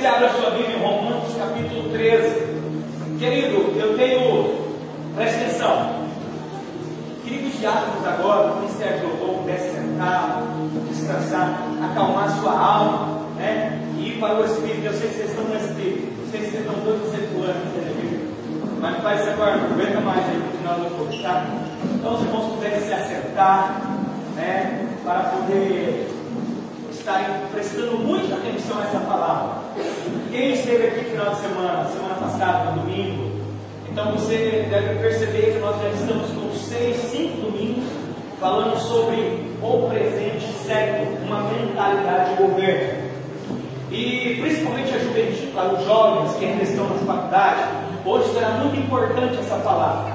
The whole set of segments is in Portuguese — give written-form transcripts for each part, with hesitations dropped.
você abra a sua Bíblia em Romanos capítulo 13. Querido, presta atenção. Queria que os diáconos agora, o ministério de louvor, pudesse sentar, descansar, acalmar a sua alma, né? E ir para o Espírito. Eu sei que vocês estão no Espírito, não sei se vocês estão todos voando, mas faz isso agora, não aguenta mais aí no final do culto, tá? Então os irmãos puderem se assentar, né? Para poder estarem prestando muita atenção a essa palavra. Quem esteve aqui no final de semana passada, no domingo, então você deve perceber que nós já estamos com 5 domingos falando sobre o presente século, uma mentalidade de governo. E principalmente a juventude, para os jovens que ainda estão na faculdade, hoje será muito importante essa palavra.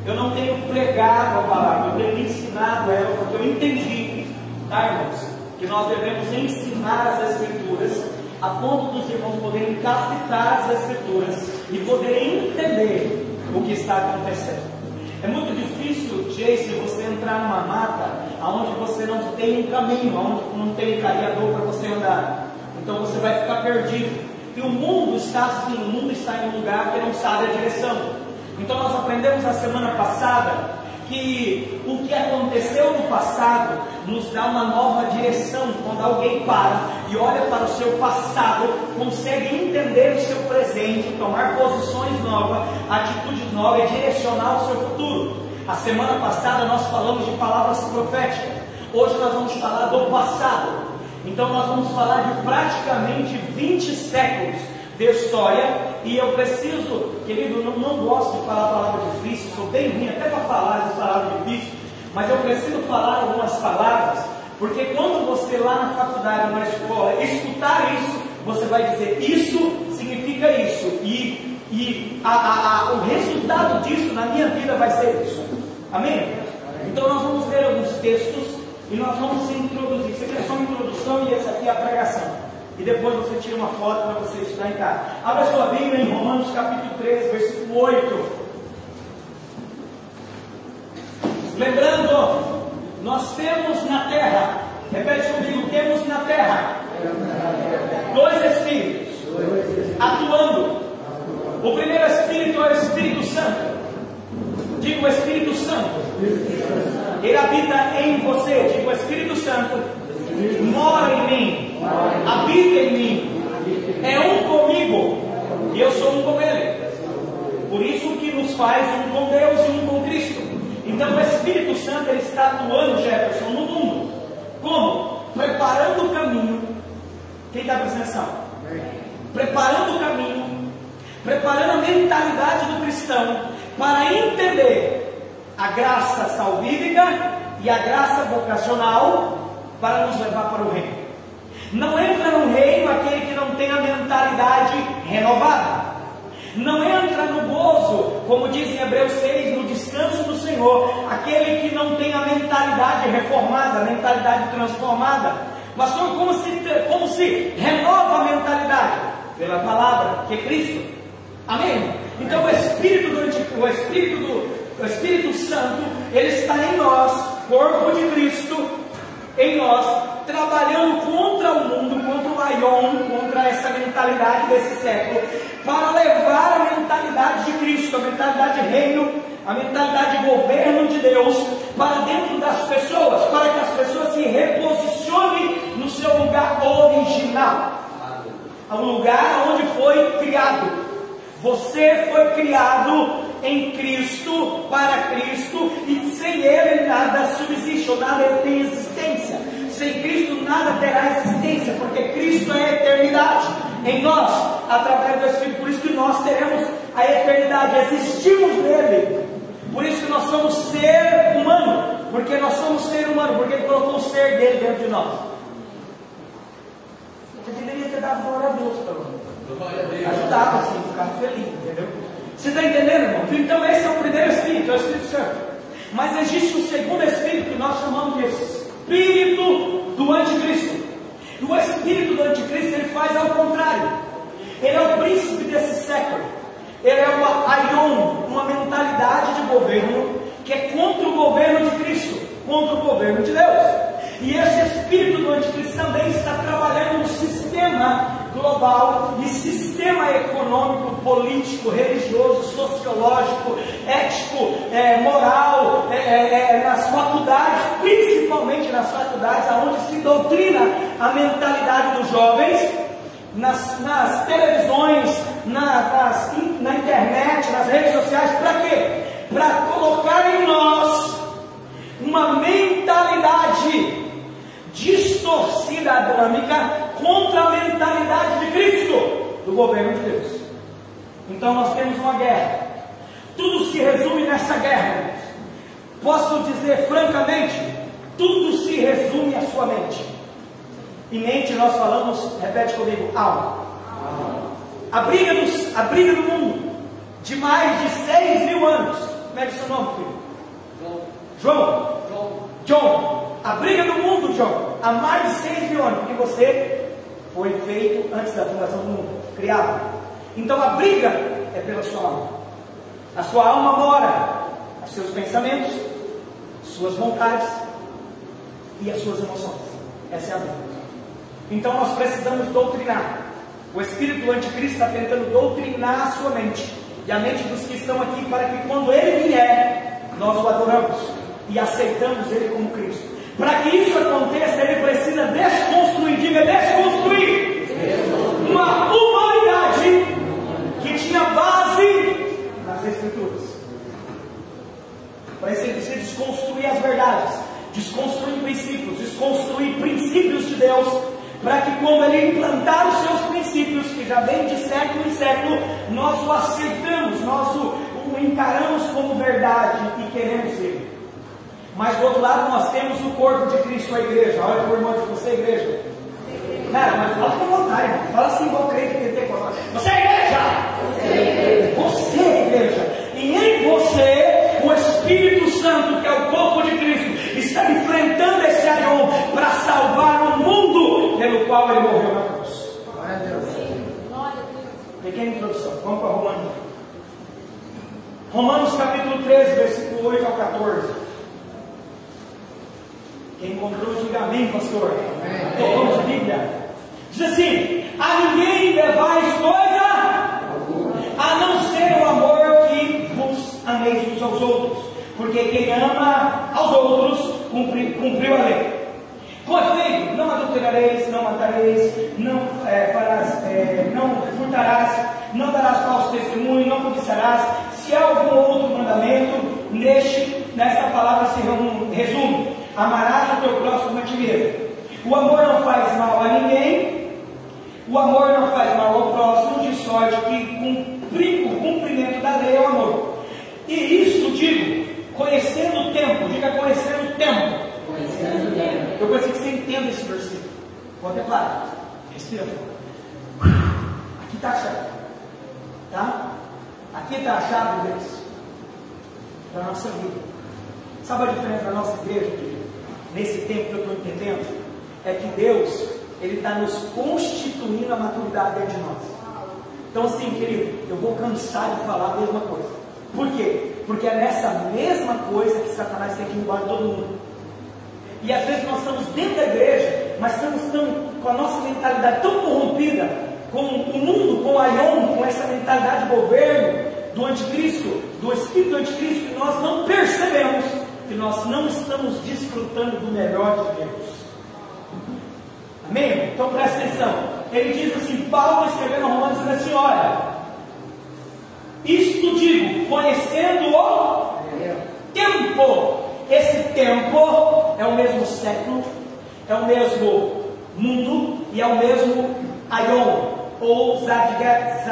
Eu não tenho pregado a palavra, eu tenho ensinado ela, porque eu entendi, tá, irmãos, que nós devemos ensinar as Escrituras a ponto dos irmãos poderem captar as Escrituras e poderem entender o que está acontecendo. É muito difícil, Jace, você entrar numa mata onde você não tem um caminho, onde não tem caminhador para você andar. Então você vai ficar perdido. E o mundo está assim, o mundo está em um lugar que não sabe a direção. Então nós aprendemos na semana passada que o que aconteceu no passado nos dá uma nova direção. Quando alguém para e olha para o seu passado, consegue entender o seu presente, tomar posições novas, atitudes novas e direcionar o seu futuro. A semana passada nós falamos de palavras proféticas. Hoje nós vamos falar do passado. Então nós vamos falar de praticamente 20 séculos de história. E eu preciso, querido, não gosto de falar palavra difícil, sou bem ruim até para falar essas palavras difíceis, mas eu preciso falar algumas palavras, porque quando você lá na faculdade, na escola, escutar isso, você vai dizer, isso significa isso, e o resultado disso na minha vida vai ser isso. Amém? Então nós vamos ler alguns textos e nós vamos se introduzir. Isso aqui é só uma introdução e essa aqui é a pregação. E depois você tira uma foto para você estudar em casa. Abra sua Bíblia em Romanos capítulo 13, versículo 8. Lembrando, nós temos na terra, repete comigo, temos na terra 2 Espíritos atuando. O primeiro Espírito é o Espírito Santo. Diga o Espírito Santo. Ele habita em você. Diga o Espírito Santo. Mora em mim, habita em mim, é um comigo e eu sou um com Ele. Por isso que nos faz um com Deus e um com Cristo. Então o Espírito Santo ele está atuando, Jefferson, no mundo. Como? Preparando o caminho. Quem está prestando atenção? Preparando o caminho, preparando a mentalidade do cristão para entender a graça salvífica e a graça vocacional, para nos levar para o reino. Não entra no reino aquele que não tem a mentalidade renovada. Não entra no gozo, como diz em Hebreus 6, no descanso do Senhor, aquele que não tem a mentalidade reformada, a mentalidade transformada. Mas como se renova a mentalidade? Pela palavra, que é Cristo. Amém? Então o Espírito Santo, ele está em nós, corpo de Cristo, em nós, trabalhando contra o mundo, contra o Aion, contra essa mentalidade desse século, para levar a mentalidade de Cristo, a mentalidade de reino, a mentalidade de governo de Deus, para dentro das pessoas, para que as pessoas se reposicionem no seu lugar original, ao lugar onde foi criado. Você foi criado em Cristo, para Cristo, e sem Ele nada subsiste, ou nada tem existência. Sem Cristo nada terá existência, porque Cristo é a eternidade em nós, através do Espírito. Por isso que nós teremos a eternidade, existimos nele. Por isso que nós somos ser humano, porque nós somos ser humano, porque Ele colocou o ser dele dentro de nós. Você deveria ter dado glória a Deus, pelo menos. Ajudava assim, ficava feliz, entendeu? Você está entendendo, irmão? Então esse é o primeiro Espírito, é o Espírito Santo. Mas existe um segundo Espírito que nós chamamos de Espírito do Anticristo. E o Espírito do Anticristo ele faz ao contrário. Ele é o príncipe desse século. Ele é uma Aion, uma mentalidade de governo que é contra o governo de Cristo, contra o governo de Deus. E esse Espírito do Anticristo também está trabalhando no sistema global e sistema econômico, político, religioso, sociológico, ético, moral, nas faculdades, principalmente nas faculdades, onde se doutrina a mentalidade dos jovens, nas televisões, na internet, nas redes sociais. Para quê? Para colocar em nós uma mentalidade distorcida, adâmica, contra a mentalidade de Cristo, do governo de Deus. Então nós temos uma guerra. Tudo se resume nessa guerra. Posso dizer francamente, tudo se resume à sua mente. E mente nós falamos, repete comigo, alma. A briga do mundo, de mais de 6.000 anos. Como é que é seu nome, filho? John. A briga do mundo, John, há mais de 6.000 anos, porque você foi feito antes da fundação do mundo, criado. Então a briga é pela sua alma. A sua alma mora os seus pensamentos, suas vontades e as suas emoções. Essa é a briga. Então nós precisamos doutrinar. O espírito do anticristo está tentando doutrinar a sua mente e a mente dos que estão aqui, para que quando ele vier, nós o adoramos e aceitamos ele como Cristo. Para que isso aconteça, ele precisa desconstruir, diga desconstruir, uma humanidade que tinha base nas Escrituras. Para isso ele precisa desconstruir as verdades, desconstruir princípios de Deus, para que quando ele implantar os seus princípios, que já vem de século em século, nós o aceitamos, nós o encaramos como verdade e queremos ele. Mas do outro lado nós temos o corpo de Cristo, a igreja. Olha para o irmão de você, igreja. Cara, mas fala com vontade, irmão. Fala assim igual crente que tem coisa. Você é igreja! Você é igreja. E em você, o Espírito Santo, que é o corpo de Cristo, está enfrentando esse Aion para salvar o mundo pelo qual ele morreu na cruz. Glória a Deus. Pequena introdução. Vamos para Romanos. Romanos capítulo 13, versículo 8 ao 14. Quem encontrou, diga amém, pastor. Vamos à Bíblia. Diz assim: a ninguém levais coisa, a não ser o amor que vos ameis uns aos outros, porque quem ama aos outros cumpriu a lei. Com efeito, não adulterareis, não matareis, não furtarás, não darás falso testemunho, não cobiçarás. Se há algum outro mandamento, nesta palavra se resume: amarás o teu próximo a ti mesmo. O amor não faz mal a ninguém, o amor não faz mal ao próximo, de sorte que o cumprimento da lei é o amor. E isto digo, conhecendo o tempo, diga conhecendo o tempo. Eu preciso que você entenda esse versículo. Pode parar, respira. Aqui está a chave, tá? Aqui está a chave deles, da nossa vida. Sabe a diferença da nossa igreja, querido? Nesse tempo que eu estou entendendo, é que Deus, Ele está nos constituindo a maturidade dentro de nós. Então assim, querido, eu vou cansar de falar a mesma coisa. Por quê? Porque é nessa mesma coisa que Satanás tem que embora todo mundo. E às vezes nós estamos dentro da igreja, mas estamos com a nossa mentalidade tão corrompida, com o mundo, com o Aion, com essa mentalidade de governo, do anticristo, do espírito do anticristo, que nós não percebemos que nós não estamos desfrutando do melhor de Deus. Amém? Então presta atenção. Ele diz assim, Paulo escrevendo a Romanos, dizendo assim: olha, isto digo, conhecendo o tempo. Esse tempo é o mesmo século, é o mesmo mundo e é o mesmo Aion, ou Zatigat,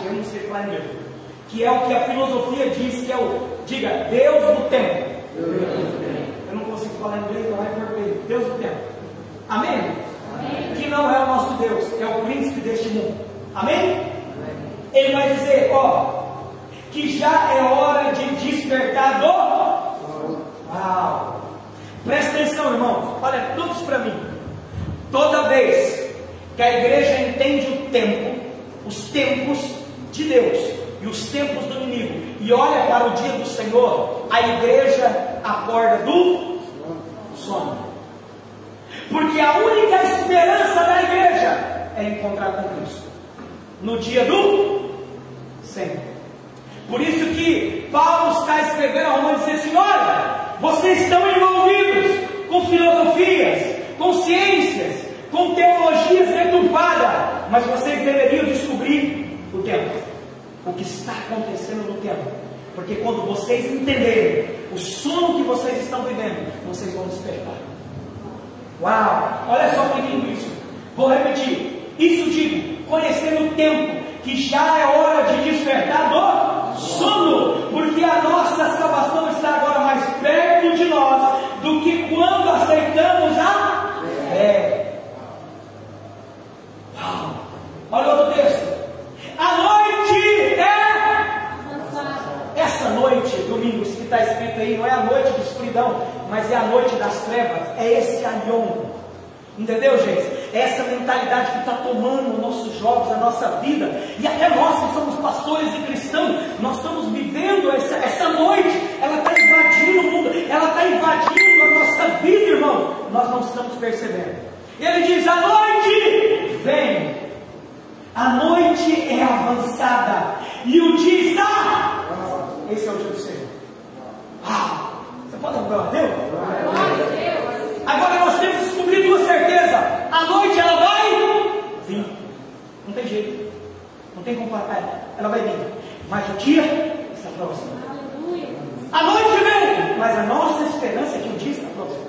eu não sei falar inglês, que é o que a filosofia diz que é o, diga, Deus do tempo. Eu não consigo falar inglês, não é português. Deus do tempo. Amém? Amém? Que não é o nosso Deus, é o príncipe deste mundo. Amém? Amém. Ele vai dizer, ó, que já é hora de despertar do... Uau! Presta atenção, irmãos. Olha, todos para mim. Toda vez que a igreja entende o tempo, os tempos de Deus e os tempos do inimigo, e olha para o dia do Senhor, a igreja acorda do sono. Porque a única esperança da igreja é encontrar com Cristo. No dia do Senhor. Por isso que Paulo está escrevendo a Romanos e diz assim: olha, vocês estão envolvidos com filosofias, com ciências, com teologias deturpadas, mas vocês deveriam descobrir o tempo, o que está acontecendo no tempo, porque quando vocês entenderem o sono que vocês estão vivendo, vocês vão despertar. Uau, olha só que lindo isso. Vou repetir, isso digo, conhecendo o tempo, que já é hora de despertar do sono, porque a nossa salvação está agora mais perto de nós do que quando aceitamos a fé. Uau. Olha outro texto. A noite é essa noite, domingo, isso que está escrito aí, não é a noite de escuridão, mas é a noite das trevas, é esse aion. Entendeu, gente? É essa mentalidade que está tomando os nossos jovens, a nossa vida, e até nós que somos pastores e cristãos, nós estamos vivendo essa noite, ela está invadindo o mundo, ela está invadindo a nossa vida, irmão. Nós não estamos percebendo. Ele diz: a noite vem, a noite é avançada, e o dia está. Esse é o dia do Senhor. Você pode dar glória a Deus? Agora nós temos que descobrir duas certezas. A noite ela vai vir. Não tem jeito. Não tem como parar. Ela vai vir. Mas o dia está próximo. A noite vem. Mas a nossa esperança é que o dia está próximo.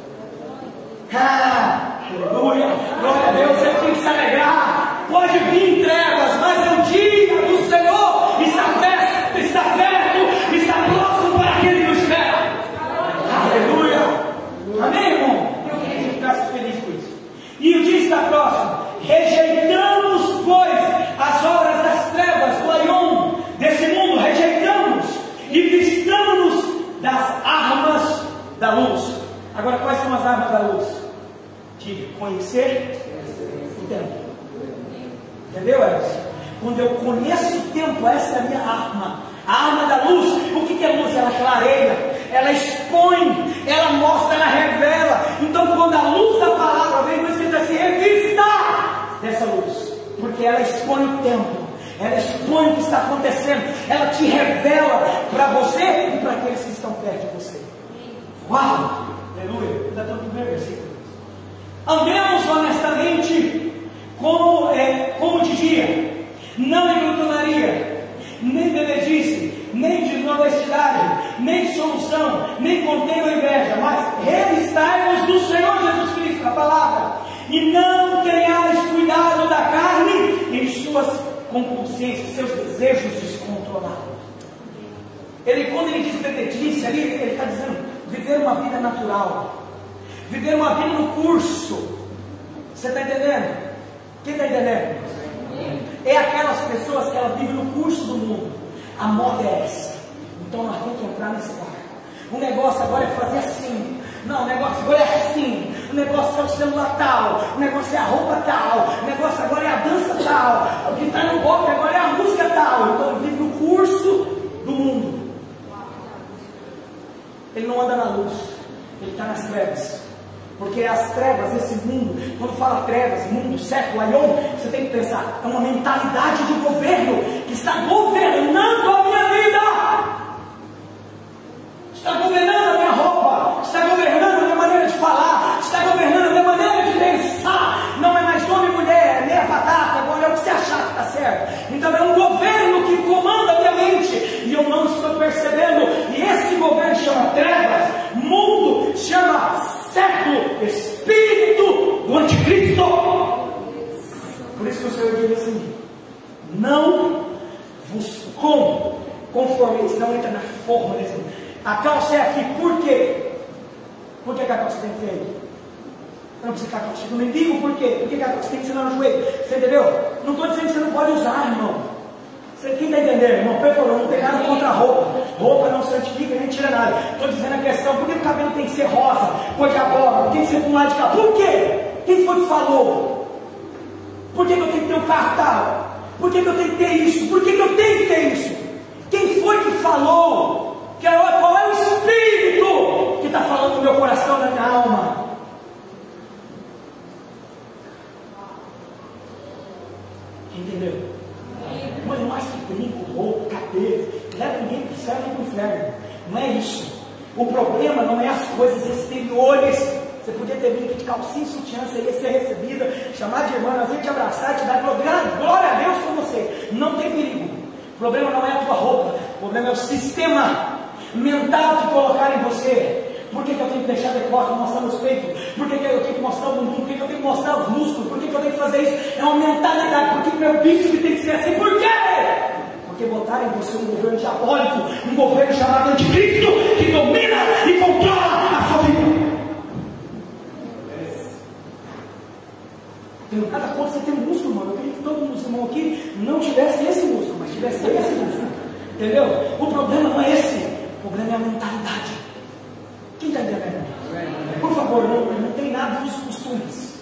Aleluia. Glória a Deus. Você tem que se alegrar. Pode vir trevas, mas o dia do Senhor está perto, está próximo para aquele que o espera. Aleluia. Amém, irmão? Eu queria que você ficasse feliz com isso. E o dia está próximo. Rejeitamos, pois, as obras das trevas, do aion, desse mundo, rejeitamos e vistamos das armas da luz. Agora, quais são as armas da luz? De conhecer o tempo. Entendeu, Edson? Quando eu conheço o tempo, essa é a minha arma. A arma da luz. O que é luz? Ela clareia, ela expõe, ela mostra, ela revela. Então, quando a luz da palavra vem, você está se revista dessa luz, porque ela expõe o tempo, ela expõe o que está acontecendo, ela te revela para você e para aqueles que estão perto de você. Uau! Aleluia! Ainda estou no primeiro versículo. Andemos honestamente como de dia, não em glutonaria, nem bebedice, nem de desonestidade, nem dissolução, nem contenda ou inveja, mas revistai-vos do Senhor Jesus Cristo, a palavra, e não tenhais cuidado da carne em suas concupiscências, seus desejos descontrolados. Quando ele diz bebedice, ali ele está dizendo viver uma vida natural, viver uma vida no curso. Você está entendendo? Quem está entendendo? É aquelas pessoas que ela vive no curso do mundo. A moda é essa. Então nós temos que entrar nesse barco. O negócio agora é fazer assim. Não, o negócio agora é assim. O negócio é o celular tal. O negócio é a roupa tal. O negócio agora é a dança tal. O que está no golpe agora é a música tal. Então ele vive no curso do mundo. Ele não anda na luz. Ele está nas trevas. Porque as trevas, esse mundo, quando fala trevas, mundo, século, aion, você tem que pensar, é uma mentalidade de governo que está governando a minha vida, está governando a minha roupa, está governando a minha maneira de falar, está governando a minha maneira de pensar. Não é mais homem e mulher, é meia batata, agora é o que você achar que está certo. Então é um governo que comanda a minha mente e eu não estou percebendo. E esse governo chama trevas, mundo chama século, espírito do anticristo. Por isso que o Senhor diz assim: não vos conformeis, não entra na forma desse mundo. A calça é aqui, por quê? Por que a calça tem que ter aí? Eu não precisa ficar calça do mendigo, por quê? Por que a calça tem que ser lá no joelho? Você entendeu? Não estou dizendo que você não pode usar, irmão. Quem está entendendo, irmão? Por favor, não tem nada contra a roupa. Roupa não santifica nem tira nada. Estou dizendo a questão: por que o cabelo tem que ser rosa, cor de abóbora, tem que ser para um lado de cá? Por quê? Quem foi que falou? Por que eu tenho que ter um carro tal? Por que eu tenho que ter isso? Por que eu tenho que ter isso? Quem foi que falou? Qual é o espírito que está falando no meu coração, na minha alma? Entendeu? Mas mais que brinco, roubo, cabelo, leva ninguém para o céu nem para o inferno. Não é isso. O problema não é as coisas exteriores. Você podia ter vindo aqui de calcinha e sutiã, você ia ser recebida, chamar de irmã, nós ia te abraçar, te dar glória a Deus por você. Não tem perigo. O problema não é a tua roupa, o problema é o sistema mental que colocaram em você. Por que eu tenho que deixar de costas, mostrar meus peitos? Por que eu tenho que mostrar o bumbum? Por que eu tenho que mostrar os músculos? Por que eu tenho que fazer isso? É uma mentalidade. Por que meu bíceps tem que ser assim? Por quê? Porque botaram em você um governo diabólico, um governo chamado Anticristo, que domina e controla a sua vida. Tem cada ponto você tem um músculo, mano. Eu queria que todo mundo aqui não tivesse esse músculo, mas tivesse esse músculo. Entendeu? O problema não é esse. O problema é a mentalidade. Quem está entendendo? Por favor, não tem nada dos costumes.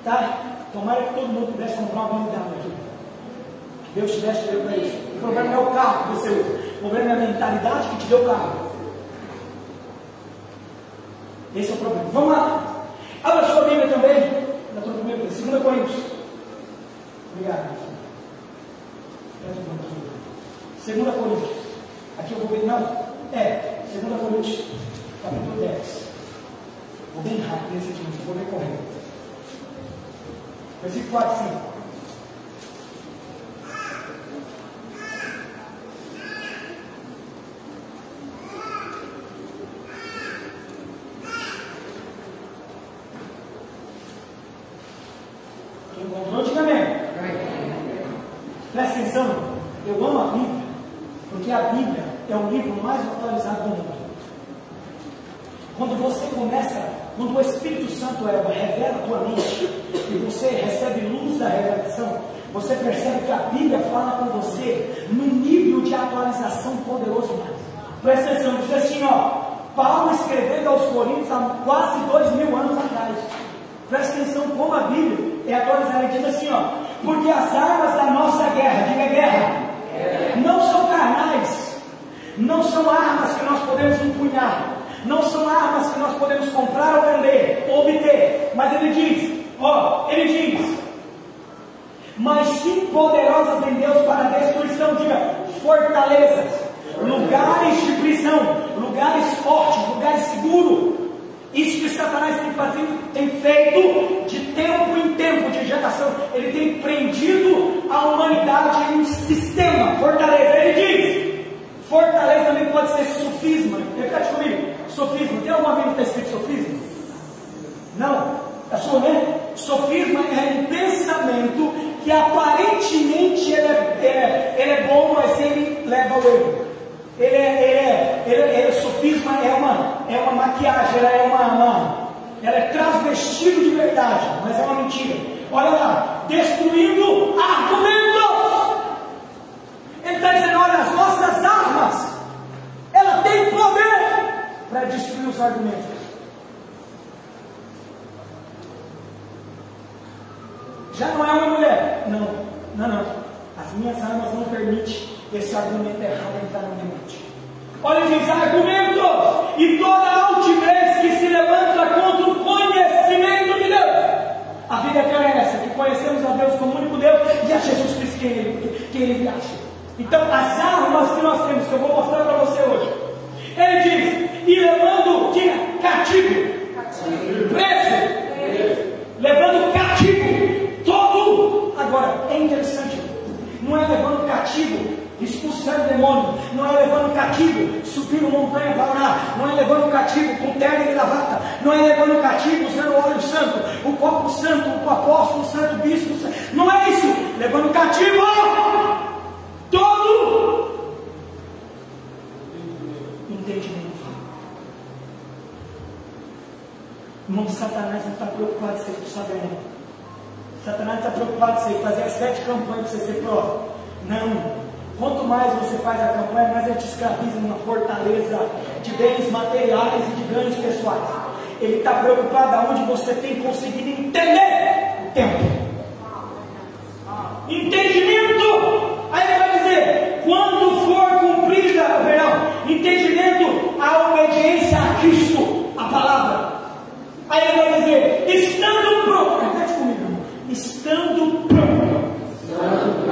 Tá? Tomara que todo mundo pudesse comprar uma unidade aqui. Que Deus tivesse te deu para isso. O problema não é o carro que você usa. O problema é a mentalidade que te deu o carro. Esse é o problema. Vamos lá. Abra sua Bíblia também. 2 Coríntios. Obrigado. 2 Coríntios. Aqui eu vou ver, não? 2 Coríntios, capítulo 10. Vou bem rápido nesse time, vou ver correndo. Versículo 4 e 5. Encontrou antigamente? Presta atenção, eu amo a Bíblia, porque a Bíblia é o livro mais atualizado do mundo. Quando você começa, quando o Espírito Santo revela a tua mente, e você recebe luz da revelação, você percebe que a Bíblia fala com você num nível de atualização poderoso demais. Presta atenção, diz assim, Paulo escrevendo aos Coríntios há quase 2000 anos atrás. Presta atenção como a Bíblia é atualizada. Ele diz assim, porque as armas da nossa guerra, diga guerra, não são carnais, não são armas que nós podemos empunhar, não são armas que nós podemos comprar ou vender, ou obter, mas ele diz, mas sim poderosas em Deus para a destruição, diga, fortalezas, lugares de prisão, lugares fortes, lugares seguros. Isso que Satanás tem feito de tempo em tempo de geração. Ele tem prendido a humanidade em um sistema, fortaleza. Ele diz, fortaleza também pode ser sofisma. Repete comigo, sofisma. Tem alguma vez que está escrito sofisma? Não? É sua, né? Sofisma é um pensamento que aparentemente ele é bom, mas ele leva ao erro. Sofisma é uma maquiagem, ela é transvestido de verdade, mas é uma mentira. Olha lá, destruindo argumentos. Ele está dizendo, olha, as nossas armas, ela tem poder para destruir os argumentos. Já não é uma mulher, não. As minhas armas não permitem esse argumento errado entrar na minha mente. Olha, diz argumentos e toda altivez que se levanta contra o conhecimento de Deus. A vida eterna é essa, que conhecemos a Deus como único Deus e a Jesus Cristo que Ele acha. Então, as armas que nós temos, que eu vou mostrar para você hoje, ele diz, e levando cativo, preso, levando cativo todo. Agora, é interessante, não é levando cativo expulsando demônio, não é levando cativo subindo montanha para orar, não é levando cativo com terno e gravata, não é levando cativo usando óleo santo, o copo santo, o apóstolo santo, o bispo santo, não é isso, levando cativo todo entendimento. Irmão, Satanás não está preocupado em você expulsar demônio. Satanás está preocupado em você fazer as 7 campanhas para você ser prova. Não. Quanto mais você faz a campanha, mais ele te escraviza numa fortaleza de bens materiais e de ganhos pessoais. Ele está preocupado aonde você tem conseguido entender o tempo. Entendimento. Aí ele vai dizer, quando for cumprida, entendimento, a obediência a Cristo, a palavra. Aí ele vai dizer, estando pronto. Repete comigo, irmão. Estando pronto.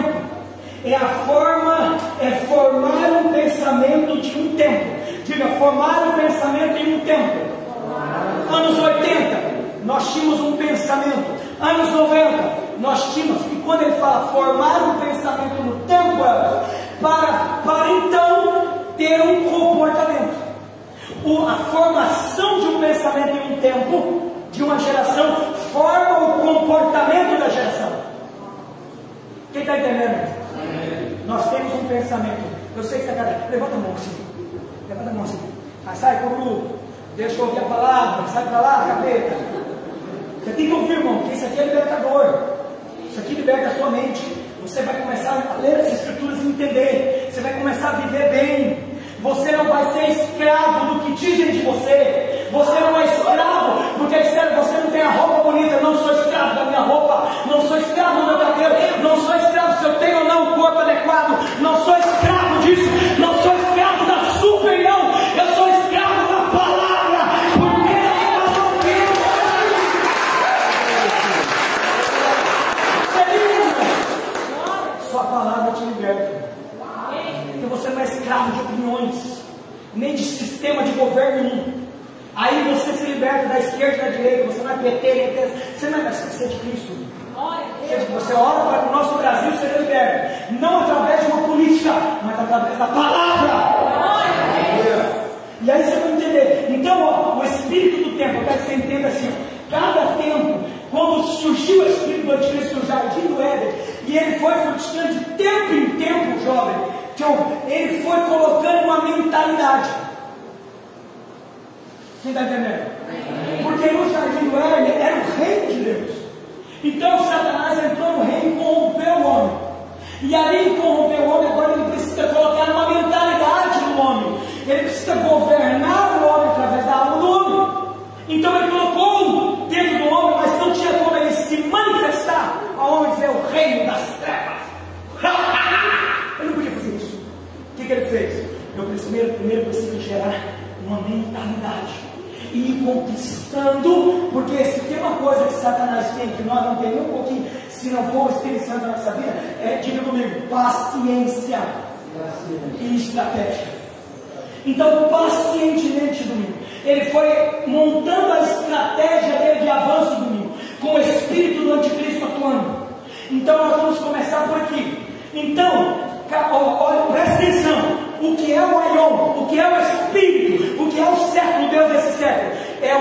tempo. É a forma, é formar um pensamento de um tempo. Diga, formar um pensamento em um tempo. Anos 80, nós tínhamos um pensamento. Anos 90, nós tínhamos. E quando ele fala formar um pensamento no tempo, para então ter um comportamento. A formação de um pensamento em um tempo, de uma geração, forma o comportamento da geração. Quem está entendendo? Nós temos um pensamento. Eu sei que você está. Levanta a mão assim. Levanta a mão assim. Aí sai para o grupo. Deixa eu ouvir a palavra. Sai para lá, capeta. Você tem que ouvir, irmão, porque isso aqui é libertador. Isso aqui liberta a sua mente. Você vai começar a ler as escrituras e entender. Você vai começar a viver bem. Você não vai ser escravo do que dizem de você. Você não é escravo porque disseram você não tem a roupa bonita. Não sou escravo da minha roupa. Não sou escravo do meu cabelo. Não sou escravo se eu tenho ou não o corpo adequado. Não sou escravo disso. Não sou escravo da sua opinião. Eu sou escravo da palavra. Porque ela não tem. Sua palavra te liberta. Porque você não é escravo de opiniões, nem de sistema de governo nenhum. Aí você se liberta da esquerda e da direita. Você não é PT, nem PT. Você não é, você é de Cristo. Você ora para que o nosso Brasil seja liberto, não através de uma política, mas através da palavra. E aí você vai entender. Então, o espírito do tempo, eu quero que você entenda assim: cada tempo, quando surgiu o espírito do anticristo no jardim do Éden, e ele foi frutificando de tempo em tempo, jovem, ele foi colocando uma mentalidade. Quem está entendendo? Porque no jardim do Éden era o reino de Deus. Então Satanás entrou no reino e corrompeu o homem. E ali corrompeu o homem, agora ele precisa colocar uma mentalidade no homem. Ele precisa governar o homem através da alma do homem. Então ele colocou dentro do homem, mas não tinha como ele se manifestar aonde dizer o reino das trevas. Ele não podia fazer isso. O que ele fez? Eu primeiro preciso gerar uma mentalidade e ir conquistando, porque se tem uma coisa que Satanás tem, que nós não temos nem um pouquinho, se não for o Espírito Santo na nossa vida, diga comigo, paciência e estratégia. Então, pacientemente domingo, ele foi montando a estratégia dele de avanço domingo, com o espírito do anticristo atuando. Então nós vamos começar por aqui. Então, olha, presta atenção. O que é o Aion? O que é o Espírito? O que é o século, Deus desse século? É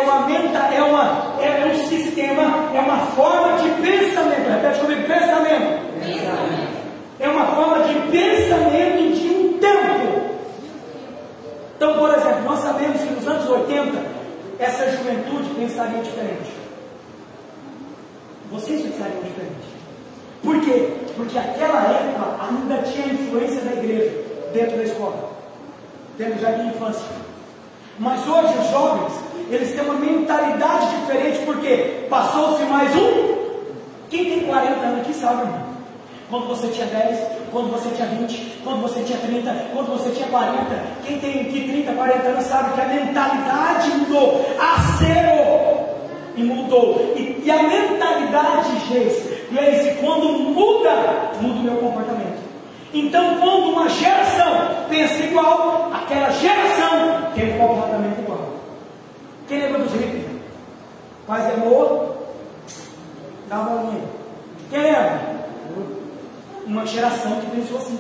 um sistema, é uma forma de pensamento. Repete comigo, pensamento. É uma forma de pensamento de um tempo. Então, por exemplo, nós sabemos que nos anos 80, essa juventude pensaria diferente. Vocês pensariam diferente. Por quê? Porque aquela época ainda tinha a influência da igreja dentro da escola, dentro do jardim de infância. Mas hoje os jovens, eles têm uma mentalidade diferente, porque passou-se mais um. Quem tem 40 anos aqui sabe, irmão. Quando você tinha 10, quando você tinha 20, quando você tinha 30, quando você tinha 40, quem tem aqui 30, 40 anos sabe que a mentalidade mudou, e mudou. E a mentalidade, Gleice, quando muda o meu comportamento. Então, quando uma geração pensa igual, aquela geração tem um comportamento igual. Quem lembra dos hippies? Paz e amor, dá uma bolinha. Quem lembra? Uma geração que pensou assim.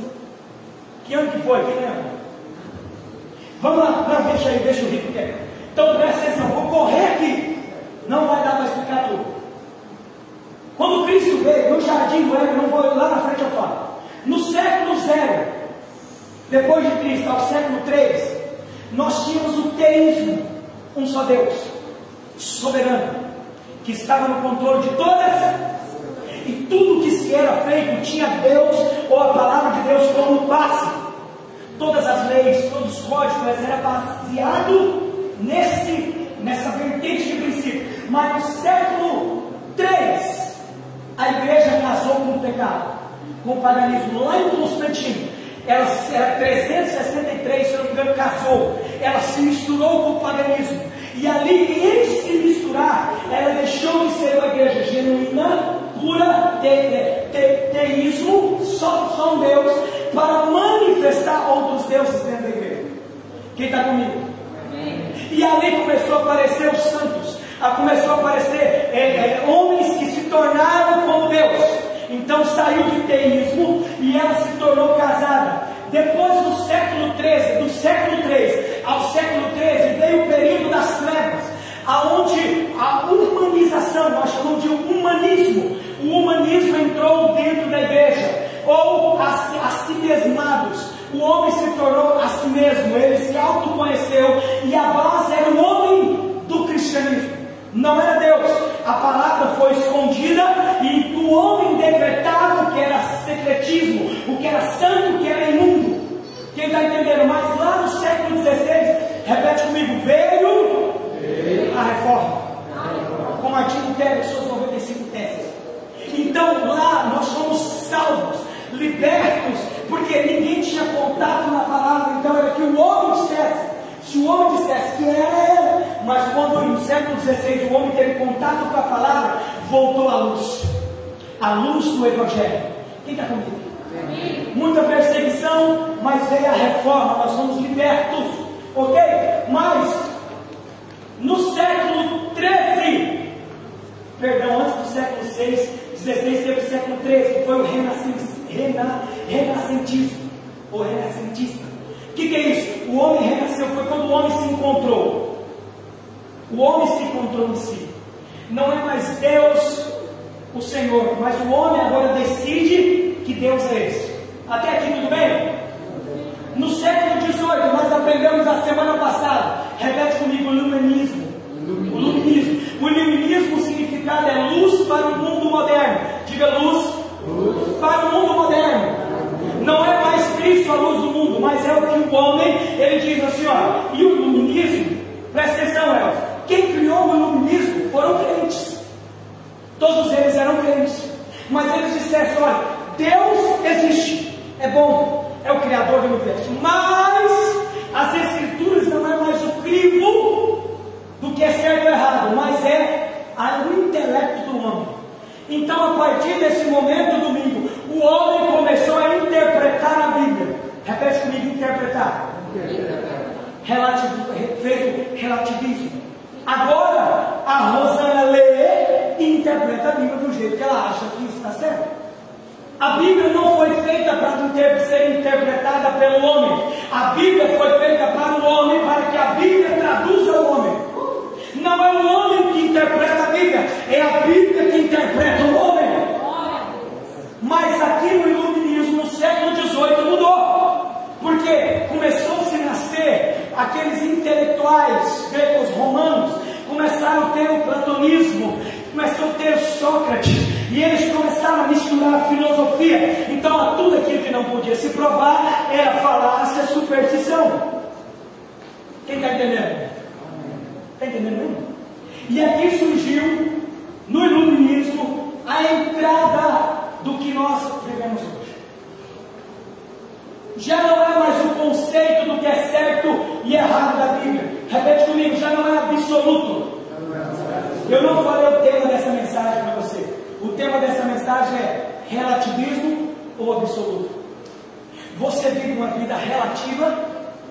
Que ano que foi? Quem lembra? Vamos lá, não, deixa o rico quieto. Então presta atenção, vou correr aqui. Não vai dar para explicar tudo. Quando Cristo veio no jardim do Éden, não vou lá na frente eu falo. No século 0, depois de Cristo, ao século 3, nós tínhamos o teísmo, um só Deus, soberano, que estava no controle de todas, e tudo que se era feito tinha Deus, ou a palavra de Deus como base. Todas as leis, todos os códigos, era baseado nessa vertente de princípio. Mas no século 3, a igreja casou com o pecado, com o paganismo. Lá em Constantino, ela 363, se eu não me engano, casou. Ela se misturou com o paganismo. E ali, em se misturar, ela deixou de ser uma igreja genuína, pura, teísmo, só um Deus, para manifestar outros deuses dentro da igreja. Quem está comigo? E ali começou a aparecer os santos, começou a aparecer homens que se tornaram como Deus. Então saiu do teísmo e ela se tornou casada. Depois do século XIII ao século XIII veio o período das trevas, aonde a humanização, nós chamamos de humanismo, o humanismo entrou dentro da igreja, ou a si mesmados. O homem se tornou a si mesmo, ele se autoconheceu, e a base era o homem do cristianismo, não era Deus. A palavra foi escondida e o homem decretava o que era secretismo, o que era santo, o que era imundo. Quem está entendendo? Mas lá no século XVI, repete comigo, veio a reforma, com Martim Lutero e suas 95 teses. Então lá nós fomos salvos, libertos, porque ninguém tinha contato na palavra. Então era que o homem dissesse, se o homem dissesse que era, mas quando no século XVI o homem teve contato com a palavra, voltou a luz do Evangelho. Quem está comigo? Muita perseguição, mas veio a reforma, nós fomos libertos, ok? Mas no século XIII, perdão, antes do século XVI teve o século XIII, que foi o renascentismo, ou renascentista. O que é isso? O homem renasceu, foi quando o homem se encontrou. O homem se encontrou em si. Não é mais Deus, o Senhor, mas o homem agora decide que Deus é esse. Até aqui tudo bem? No século XVIII, nós aprendemos a semana passada, repete comigo, o iluminismo. O iluminismo, o significado é luz para o mundo moderno. Diga luz para o mundo moderno. Não é mais Cristo a luz do mundo, mas é o que o homem, ele diz assim, ó, e o iluminismo, presta atenção, Elcio, quem criou o iluminismo foram crentes. Todos eles eram crentes, mas eles disseram, olha, Deus existe, é bom, é o Criador do universo, mas as Escrituras não é mais o crivo do que é certo ou errado, mas é o intelecto do homem. Então, a partir desse momento, domingo, o homem começou a interpretar a Bíblia. Repete comigo, interpretar. Fez o relativismo. Agora, a Rosana lê e interpreta a Bíblia do jeito que ela acha que está certo. A Bíblia não foi feita para ser interpretada pelo homem. A Bíblia foi feita para o homem, para que a Bíblia traduza o homem. Não é o homem que interpreta a Bíblia, é a Bíblia que interpreta o homem. Mas aqui no iluminismo, no século XVIII, mudou. Porque começou-se a nascer aqueles intelectuais gregos romanos, começaram a ter o platonismo, começou a ter Sócrates, e eles começaram a misturar a filosofia. Então tudo aquilo que não podia se provar era falácia, superstição. Quem está entendendo? Está entendendo? E aqui surgiu no iluminismo a entrada do que nós vivemos hoje. Já não é mais o conceito do que é certo e errado da Bíblia. Repete comigo, já não é absoluto. Eu não falei o tema dessa mensagem para você. O tema dessa mensagem é relativismo ou absoluto. Você vive uma vida relativa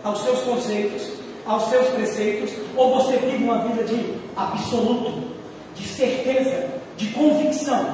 aos seus conceitos, aos seus preceitos, ou você vive uma vida de absoluto, de certeza, de convicção.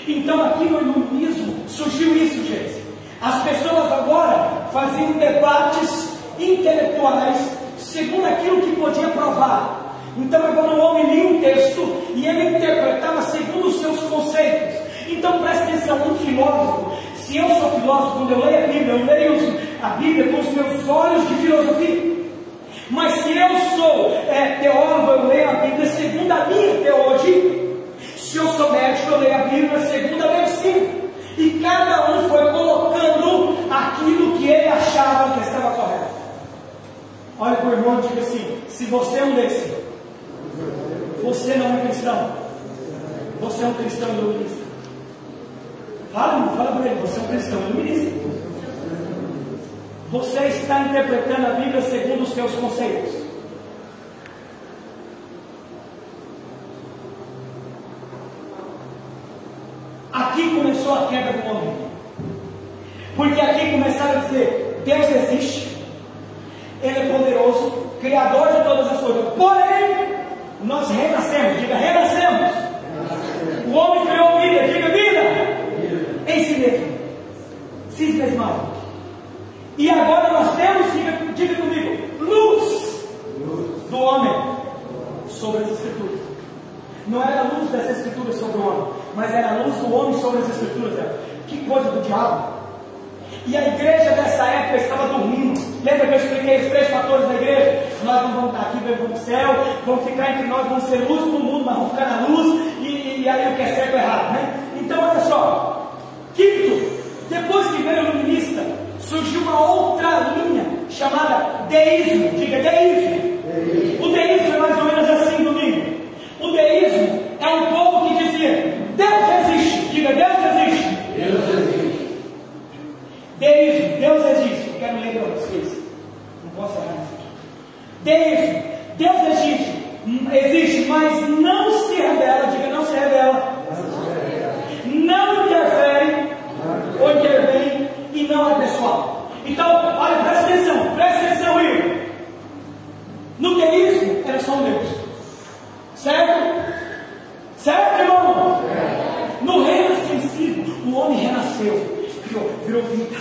Então aqui no iluminismo surgiu isso, gente. As pessoas agora faziam debates intelectuais segundo aquilo que podia provar. Então agora o homem lia um texto e ele interpretava segundo os seus conceitos. Então presta atenção, um filósofo, se eu sou filósofo, quando eu leio a Bíblia, eu leio a Bíblia com os meus olhos de filosofia. Mas se eu sou teólogo, eu leio a Bíblia segundo a minha teologia. Se eu sou médico, eu leio a Bíblia segundo a medicina. E cada um foi colocando aquilo que ele achava que estava correto. Olha para o irmão e diga assim, se você é um desse, você não é cristão. Você é um cristão iluminista. Fala para ele, você é um cristão iluminista. Você está interpretando a Bíblia segundo os seus conceitos. Aqui começou a Porque aqui começaram a dizer: Deus existe, Ele é poderoso, Criador de todas as coisas. Porém, nós renascemos, diga renascemos. O homem criou vida, diga vida, em si mesmo, se mesmado. E agora nós temos, diga comigo, luz do homem sobre as Escrituras. Não era a luz das Escrituras sobre o homem, mas era a luz do homem sobre as Escrituras. Que coisa do diabo! E a igreja dessa época estava dormindo. Lembra que eu expliquei os 3 fatores da igreja? Nós não vamos estar aqui, vamos para o céu, vamos ficar entre nós, vamos ser luz para o mundo, mas vamos ficar na luz, e aí o que é certo é errado, né? Então olha só, quinto, depois que veio o iluminista, surgiu uma outra linha chamada deísmo. Diga deísmo. O deísmo é mais ou menos assim, domingo. O deísmo é um povo que dizia: Deus existe. Diga, Deus existe. Deus existe. Deísmo, Deus existe. Eu quero ler para vocês. Não posso errar isso aqui. Deísmo, Deus existe, mas não se revela. Diga, não se revela. Não interfere ou intervém e não é pessoal. Então, olha, presta atenção, Igor. No deísmo era só um Deus. Certo? Certo, irmão? No renascentismo, o homem renasceu, virou vida.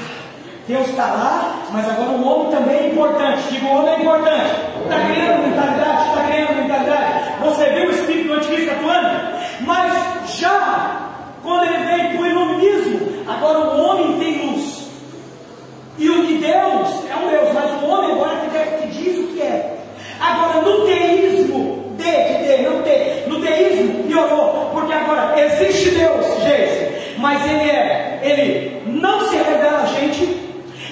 Deus está lá, mas agora o homem também é importante. Digo, o homem é importante. Está criando mentalidade, está criando mentalidade. Você viu o espírito do anticristo atuando? Mas já quando ele veio para o iluminismo, agora o homem tem luz. E o que Deus é um Deus, mas o homem agora que diz o que é. Agora no teísmo, no teísmo piorou, porque agora existe Deus, gente, mas ele não se revela a gente,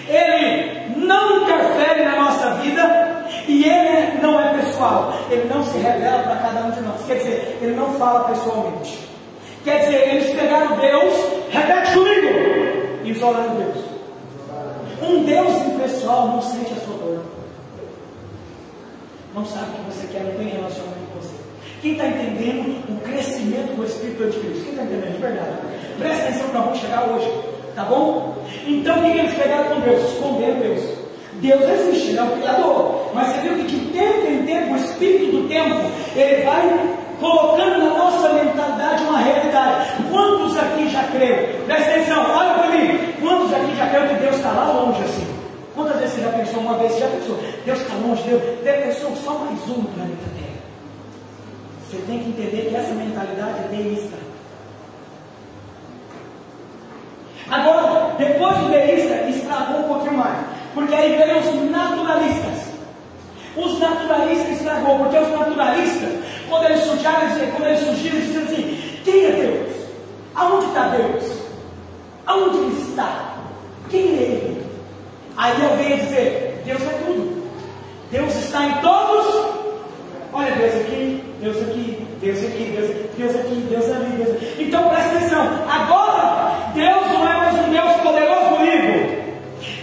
ele não interfere na nossa vida, e ele não é pessoal, ele não se revela para cada um de nós, quer dizer, ele não fala pessoalmente. Quer dizer, eles pegaram Deus, repete comigo, e isolaram Deus. Um Deus impessoal não sente a sua dor, não sabe o que você quer, não tem relacionamento com você. Quem está entendendo o crescimento do Espírito de Cristo? Quem está entendendo de verdade? Presta atenção que nós vamos chegar hoje, tá bom? Então o que eles pegaram com Deus? Esconderam Deus. Deus existe, Ele é o Criador, mas você viu que de tempo em tempo, o Espírito do tempo, ele vai colocando na nossa mentalidade uma realidade. Quantos aqui já creram? Presta atenção, olha para mim. Quantos aqui já creram que Deus está lá longe assim? Quantas vezes você já pensou uma vez? Você já pensou, Deus está longe, Deus pensou só mais um no planeta Terra? Você tem que entender que essa mentalidade é deísta. Agora, depois do deísta, estragou um pouquinho mais, porque aí veio os naturalistas. Os naturalistas estragou, porque os naturalistas, quando eles surgiram, diziam assim: quem é Deus? Aonde está Deus? Aonde Ele está? Quem é Ele? Aí eu venho dizer: Deus é tudo. Deus está em todos. Olha, Deus aqui, Deus aqui, Deus aqui, Deus aqui, Deus aqui, Deus ali, Deus aqui. Então presta atenção. Agora, Deus não é mais um Deus poderoso livre,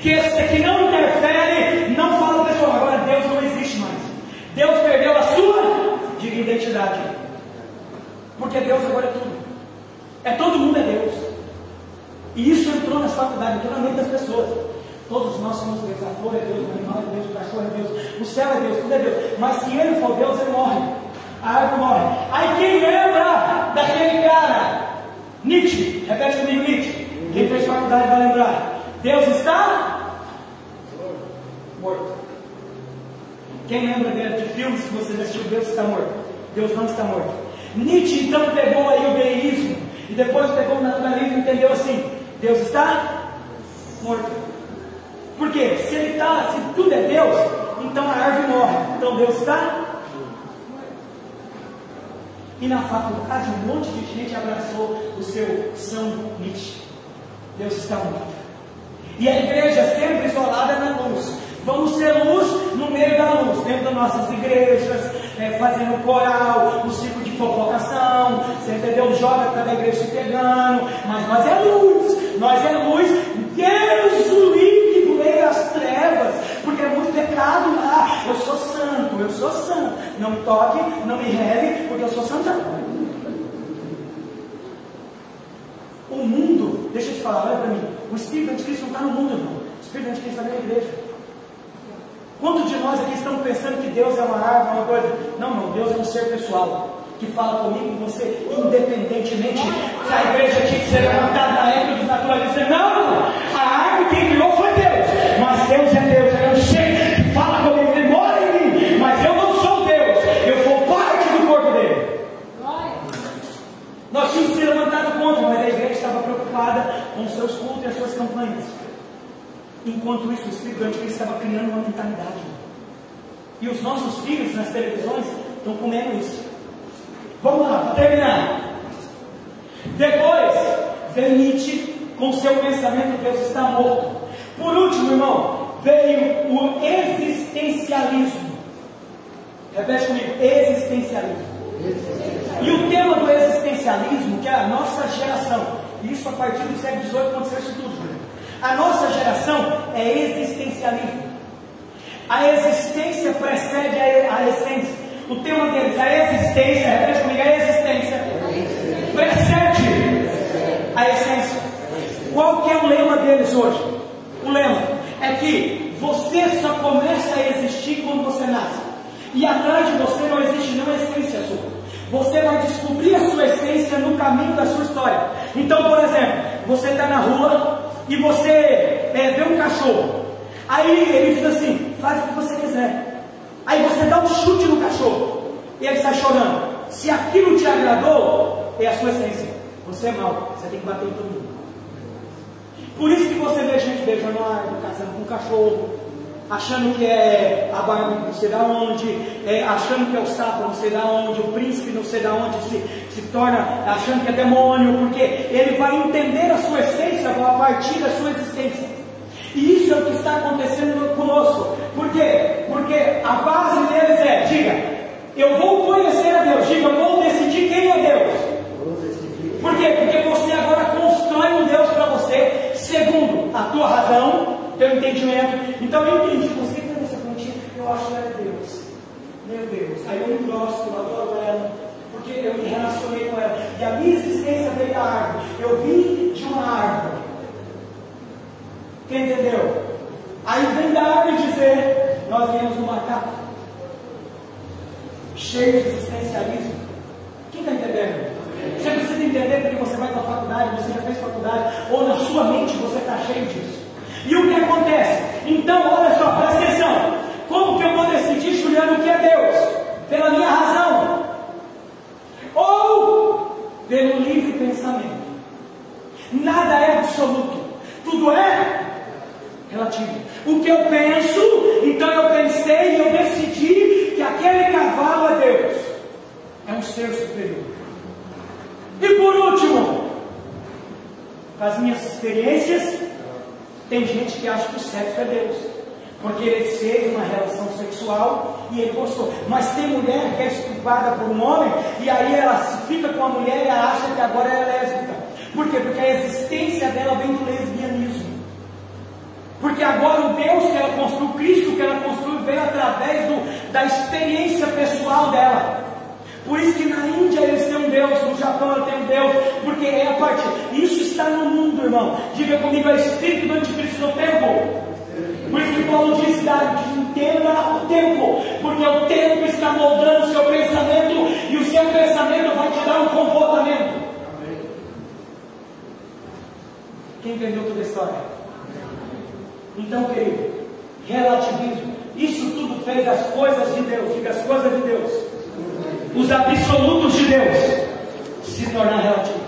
que não interfere, não fala pessoal. Agora Deus não existe mais. Deus perdeu a sua identidade. Porque Deus agora é tudo. Todo mundo é Deus. E isso entrou nas faculdades, entrou na mente das pessoas. Todos nós somos Deus. A flor é Deus, o animal é Deus, o cachorro é Deus, o céu é Deus, tudo é Deus. Mas se ele for Deus, ele morre. A árvore morre. Aí quem lembra daquele cara? Nietzsche. Repete comigo, Nietzsche. Quem fez faculdade vai lembrar. Deus está morto. Quem lembra de filmes que você já assistiu? Deus está morto. Deus não está morto. Nietzsche então pegou aí o deísmo e depois pegou o naturalismo e entendeu assim: Deus está morto. Por quê? Se tudo é Deus, então a árvore morre. Então Deus está morto. E na faculdade um monte de gente abraçou o seu São Nietzsche. Deus está morto. E a igreja sempre isolada na luz. Vamos ser luz no meio da luz, dentro das nossas igrejas, fazendo coral, no ciclo de fofocação, você entendeu? Joga para a igreja se pegando, mas nós é luz, Deus o livre do meio das trevas, porque é muito pecado lá. Eu sou santo, não me toque, não me rele, porque eu sou santão. O mundo, deixa eu te falar, olha para mim, O espírito anticristo não está no mundo, irmão. O espírito anticristo está na igreja. Quantos de nós aqui estão pensando que Deus é uma árvore, uma coisa? Não, não, Deus é um ser pessoal, que fala comigo e você, independentemente se a igreja tinha que ser levantada na época dos naturalistas. Não! A árvore quem criou foi Deus, mas Deus é Deus, Ele é um ser que fala comigo, Ele mora em mim, mas eu não sou Deus, eu sou parte do corpo dele. Nós tínhamos que ser levantados contra, mas a igreja estava preocupada com os seus cultos e as suas campanhas. Enquanto isso, o Espírito Anticristo estava criando uma mentalidade. E os nossos filhos nas televisões estão comendo isso. Vamos lá, para terminar. Depois, vem Nietzsche com seu pensamento: Deus está morto. Por último, irmão, veio o existencialismo. Repete comigo: existencialismo. E o tema do existencialismo, que é a nossa geração, isso a partir do século XVIII aconteceu isso tudo. A nossa geração é existencialismo. A existência precede a essência. O tema deles, a existência, repete comigo: a existência precede a essência. Qual que é o lema deles hoje? O lema é que você só começa a existir quando você nasce, e atrás de você não existe nenhuma essência sua. Você vai descobrir a sua essência no caminho da sua história. Então, por exemplo, você está na rua e você vê um cachorro. Aí ele diz assim: faz o que você quiser. Aí você dá um chute no cachorro e ele sai chorando. Se aquilo te agradou, é a sua essência. Você é mau, você tem que bater em todo mundo. Por isso que você vê gente beijando a árvore, casando com um cachorro, achando que é a Barbie não sei da onde, achando que é o sapo não sei da onde, o príncipe não sei da onde se torna, achando que é demônio, porque ele vai entender a sua essência a partir da sua existência. E isso é o que está acontecendo conosco. Por quê? Porque a base deles é: diga, eu vou conhecer a Deus. Diga, eu vou decidir quem é Deus. Por quê? Porque você agora constrói um Deus para você, segundo a tua razão, teu entendimento. Então eu entendi, você que tem essa plantinha, eu acho que ela é Deus. Meu Deus. Aí eu me gosto, eu adoro ela, porque eu me relacionei com ela. E a minha existência veio da árvore. Eu vim de uma árvore. Quem entendeu? Aí vem da árvore dizer: nós viemos do macaco, cheio de existencialismo. Quem está entendendo? Você precisa entender porque você vai para a faculdade, você já fez faculdade, ou na sua mente você está cheio disso. E o que acontece? Então, olha só, presta atenção. Como que eu vou decidir, Juliano, o que é Deus? Pela minha razão ou pelo livre pensamento? Nada é absoluto, tudo é relativo. O que eu penso, então eu pensei e eu decidi que aquele cavalo é Deus, é um ser superior. E por último, com as minhas experiências, tem gente que acha que o sexo é Deus, porque ele fez uma relação sexual e ele gostou. Mas tem mulher que é estuprada por um homem, e aí ela fica com a mulher e ela acha que agora ela é lésbica. Por quê? Porque a existência dela vem do lesbianismo. Porque agora o Deus que ela construiu, o Cristo que ela construiu, veio através da experiência pessoal dela. Por isso que na Índia eles têm um Deus, no Japão eles têm um Deus, porque é a partir. Isso está no mundo, irmão. Diga comigo: é o espírito do anticristo no tempo. Por isso que Paulo disse: entenda o tempo, porque o tempo está moldando o seu pensamento, e o seu pensamento vai te dar um comportamento. Quem entendeu toda a história? Então, querido, relativismo. Isso tudo fez as coisas de Deus. Diga: as coisas de Deus, os absolutos de Deus, se tornar relativo.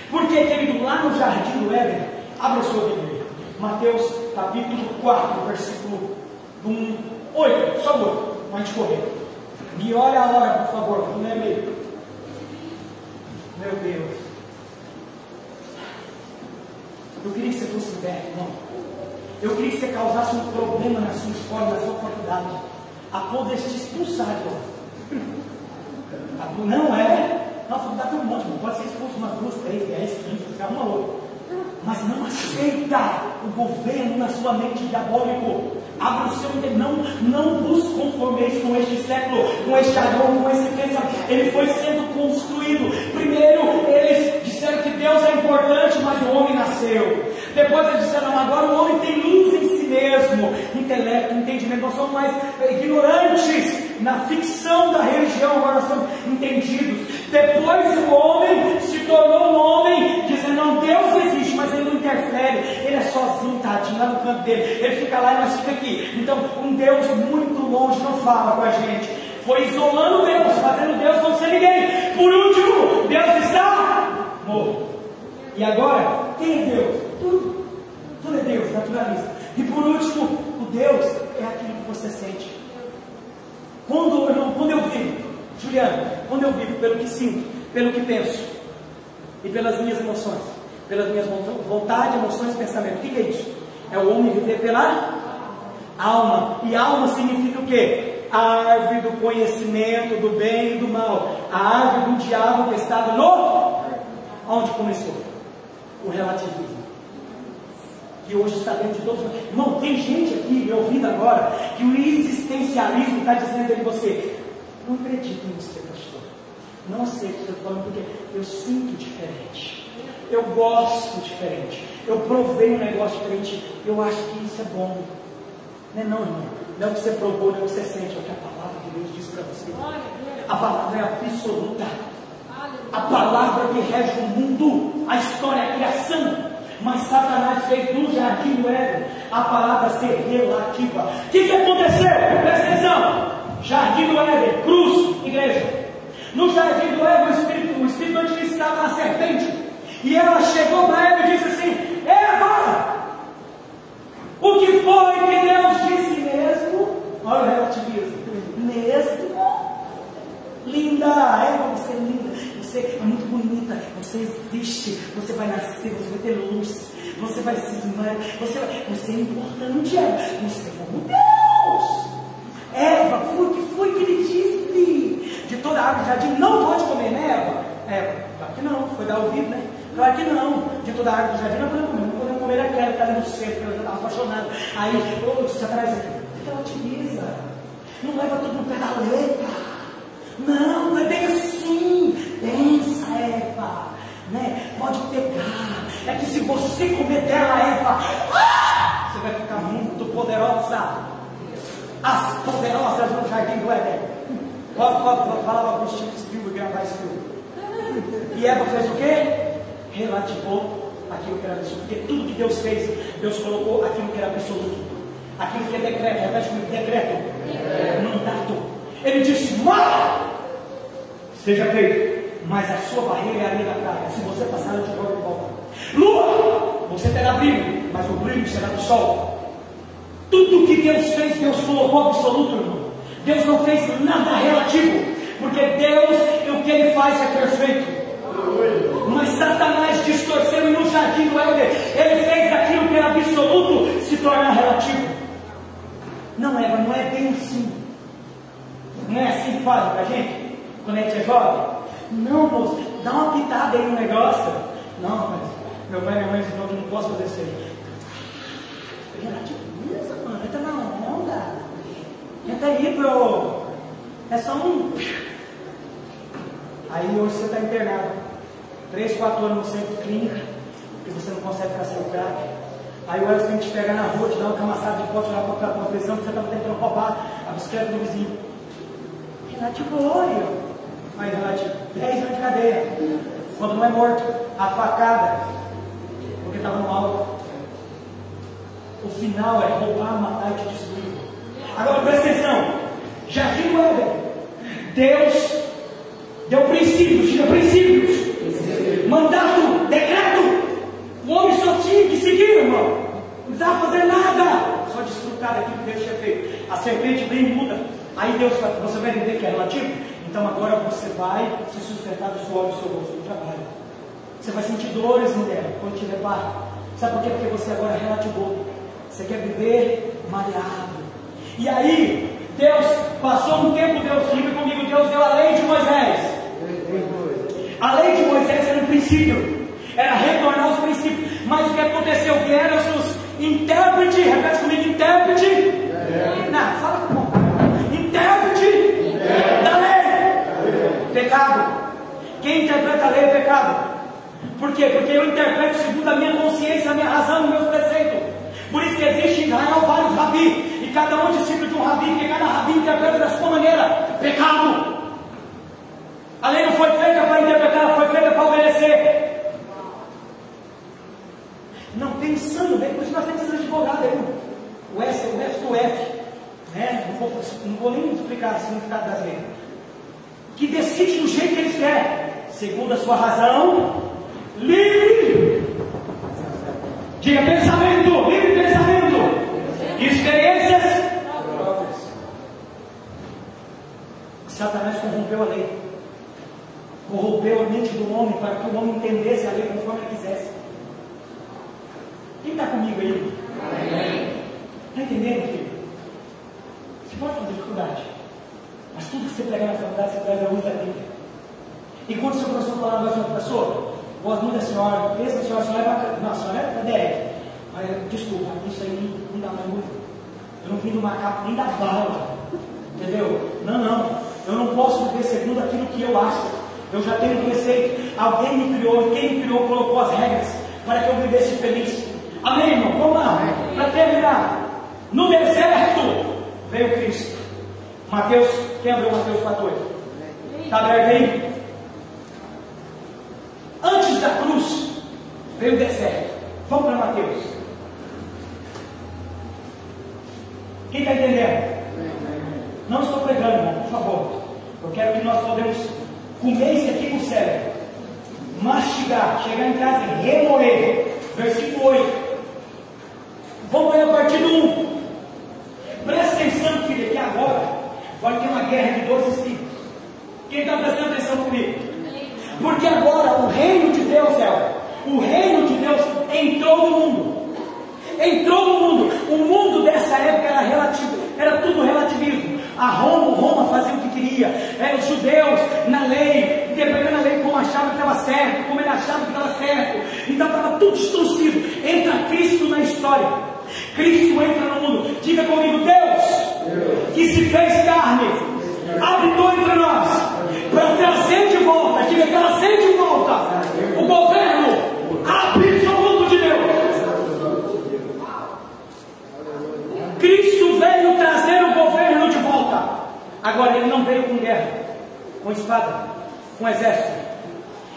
Porque, querido, lá no jardim do Éden, abra sua Bíblia, Mateus capítulo 4, versículo 8, só 8, vai te correr. Me olha a hora, por favor, não é meio. Meu Deus. Eu queria que você fosse liberto, irmão. Eu queria que você causasse um problema na sua escola, na sua faculdade, a poder te expulsar de lá. Não é? Na faculdade tem um monte, não pode ser expulso umas 2, 3, 10, 15, ficar uma outra. Mas não aceita o governo na sua mente diabólico. Abra o seu entendimento. Não vos conformeis com este século, com este aroma, com esse pensamento. Ele foi sendo construído. Primeiro, eles disseram que Deus é importante, mas o homem nasceu nasceu. Depois eles disseram, não, agora o homem tem luz em si mesmo, intelecto, entendimento, nós somos mais ignorantes na ficção da religião, agora nós somos entendidos. Depois o homem se tornou um homem, dizendo, não, Deus existe, mas ele não interfere, ele é sozinho, tadinho, lá no canto dele, ele fica lá e nós fica aqui. Então, um Deus muito longe não fala com a gente, foi isolando Deus, fazendo Deus não ser ninguém. Por último, Deus está morto. E agora, quem é Deus? Tudo é Deus, naturalista. E por último, o Deus é aquilo que você sente. Quando eu vivo, Juliano, quando eu vivo pelo que sinto, pelo que penso, e pelas minhas emoções, pelas minhas vontades, emoções e pensamentos, o que é isso? É o homem viver pela alma. E alma significa o quê? A árvore do conhecimento do bem e do mal. A árvore do diabo que estava no... Onde começou? O relativismo, que hoje está dentro de todos. Irmão, tem gente aqui me ouvindo agora que o existencialismo está dizendo em você, não acredito nisso que pastor, não aceito o que eu estou falando, porque eu sinto diferente, eu gosto diferente, eu provei um negócio diferente, eu acho que isso é bom. Não é não, irmão, não é o que você provou, não é o que você sente, é o que a palavra de Deus diz para você. A palavra é absoluta, a palavra que rege o mundo, a história, a criação. Mas Satanás fez do jardim do Éden a palavra ser relativa. O que aconteceu? Presta atenção. Jardim do Éden, cruz, igreja. No jardim do Éden, o Espírito Anticristo estava na serpente. E ela chegou para Eva e disse assim, Eva, o que foi que Deus disse mesmo? Olha o relativismo. Mesmo? Linda, Eva, você é linda. Você é muito bonita, você existe, você vai nascer, você vai ter luz, você vai se esmagar, você é importante, Eva, você é como Deus. Eva, o que foi que ele disse? De toda a árvore do jardim não pode comer, né, Eva? Eva, claro que não, foi dar ouvido, né? Claro que não, de toda a árvore do jardim não podemos comer aquela que está ali no centro, que ela já estava apaixonada. Aí, Satanás aqui, relativiza, não leva tudo no pé da letra. Não é bem assim. Pensa, Eva, né? Pode pegar. É que se você comer dela, Eva, você vai ficar muito poderosa. As poderosas no jardim do Éden. Pode falar para o Steve Spielberg gravar esse filme. E Eva fez o quê? Relativou aquilo que era absoluto. Porque tudo que Deus fez, Deus colocou aquilo que era absoluto. Aquilo que é decreto. Repete comigo, decreto. Mandato. Ele disse, seja feito, mas a sua barreira é a linha da praia. Se você passar, eu te jogo de volta. Lua, você terá brilho, mas o brilho será do sol. Tudo que Deus fez, Deus colocou absoluto, irmão. Deus não fez nada relativo, porque Deus, o que Ele faz é perfeito. Mas Satanás distorceu e no jardim do Éden, ele fez daquilo que era absoluto se tornar relativo. Não, Eva, não é bem assim. Não é assim que fazem pra gente, quando a gente é jovem? Não, moço, dá uma pitada aí no negócio. Não, mas meu pai e minha mãe disseram que não posso fazer isso aí. Relativiza, mano, entra na onda. Entra aí, bro. É só um. Aí hoje você está internado 3, 4 anos no centro de clínica, porque você não consegue ficar sem o crack. Aí o Elcio tem que te pegar na rua, te dar uma camaçada de pó, te dar uma prisão, porque você estava tentando roubar a bicicleta do vizinho. Relativo, olha, mas relativo, 10 anos de cadeia, quando não é morto, a facada, porque estava no alto. O final é roubar, matar e te destruir. Agora presta atenção, jardim do Éden, Deus deu princípios, tinha princípios, mandato, decreto. O homem só tinha que seguir, irmão, não precisava fazer nada, só desfrutar daquilo que Deus tinha feito. A serpente vem e muda. Aí Deus, você vai entender que é relativo? Então agora você vai se sustentar do suor do seu rosto do trabalho. Você vai sentir dores, mulher, quando te levar. Sabe por quê? Porque você agora relativou. Você quer viver maleável. E aí, Deus passou um tempo, Deus, diga comigo, Deus deu a lei de Moisés. A lei de Moisés era um princípio. Era retornar aos princípios. Mas o que aconteceu? Vieram os intérpretes, repete comigo, intérprete. Não, fala com o intérprete da lei. Pecado. Quem interpreta a lei é pecado. Por quê? Porque eu interpreto segundo a minha consciência, a minha razão, os meus preceitos. Por isso que existe em Israel vários rabis, e cada um discípulo de um rabi, porque cada rabi interpreta da sua maneira. Pecado. A lei não foi feita para interpretar, ela foi feita para obedecer. Não, pensando bem, por isso nós temos esse advogado aí, o F do F, né? Não vou nem explicar o significado das letras. Que decide do jeito que eles querem, segundo a sua razão, livre. Diga pensamento, livre pensamento, experiências próprias. Satanás corrompeu a lei, corrompeu a mente do homem para que o homem entendesse a lei conforme ele quisesse. Quem está comigo aí? Está entendendo, filho? Você pode fazer dificuldade, mas tudo que você pegar na faculdade, você traz a luz da Bíblia. E quando o seu professor falar, vai falar, professor, gosto muito da senhora, pensa que a senhora é bacana. Não, a senhora é DF. Mas, desculpa, isso aí não dá mais muito. Eu não vim do macaco nem da bala. Entendeu? Não. Eu não posso viver segundo aquilo que eu acho. Eu já tenho um preceito. Alguém me criou, e quem me criou colocou as regras para que eu vivesse feliz. Amém, irmão? Vamos lá. Para terminar. No deserto veio Cristo. Mateus, quem abriu Mateus 14? Está aberto aí? Antes da cruz veio o deserto. Vamos para Mateus. Quem está entendendo? Não estou pregando, irmão, por favor. Eu quero que nós podemos comer isso aqui com o cérebro, mastigar, chegar em casa e remoer. Versículo 8. Vamos ler a partir do 1. Presta atenção, filho, que agora vai ter uma guerra de 12 espíritos. Quem está prestando atenção comigo? Porque agora o reino de Deus, o reino de Deus entrou no mundo. Entrou no mundo. O mundo dessa época era relativo, era tudo relativismo. A Roma fazia o que queria. Os judeus na lei, interpretando a lei como achavam que estava certo, como ele achava que estava certo. Então estava tudo distorcido. Entra Cristo na história. Cristo entra no mundo. Diga comigo, Deus que se fez carne, habitou entre nós, para trazer de volta, diga, trazer de volta o governo absoluto de Deus. Cristo veio trazer o governo de volta. Agora, ele não veio com guerra, com espada, com exército.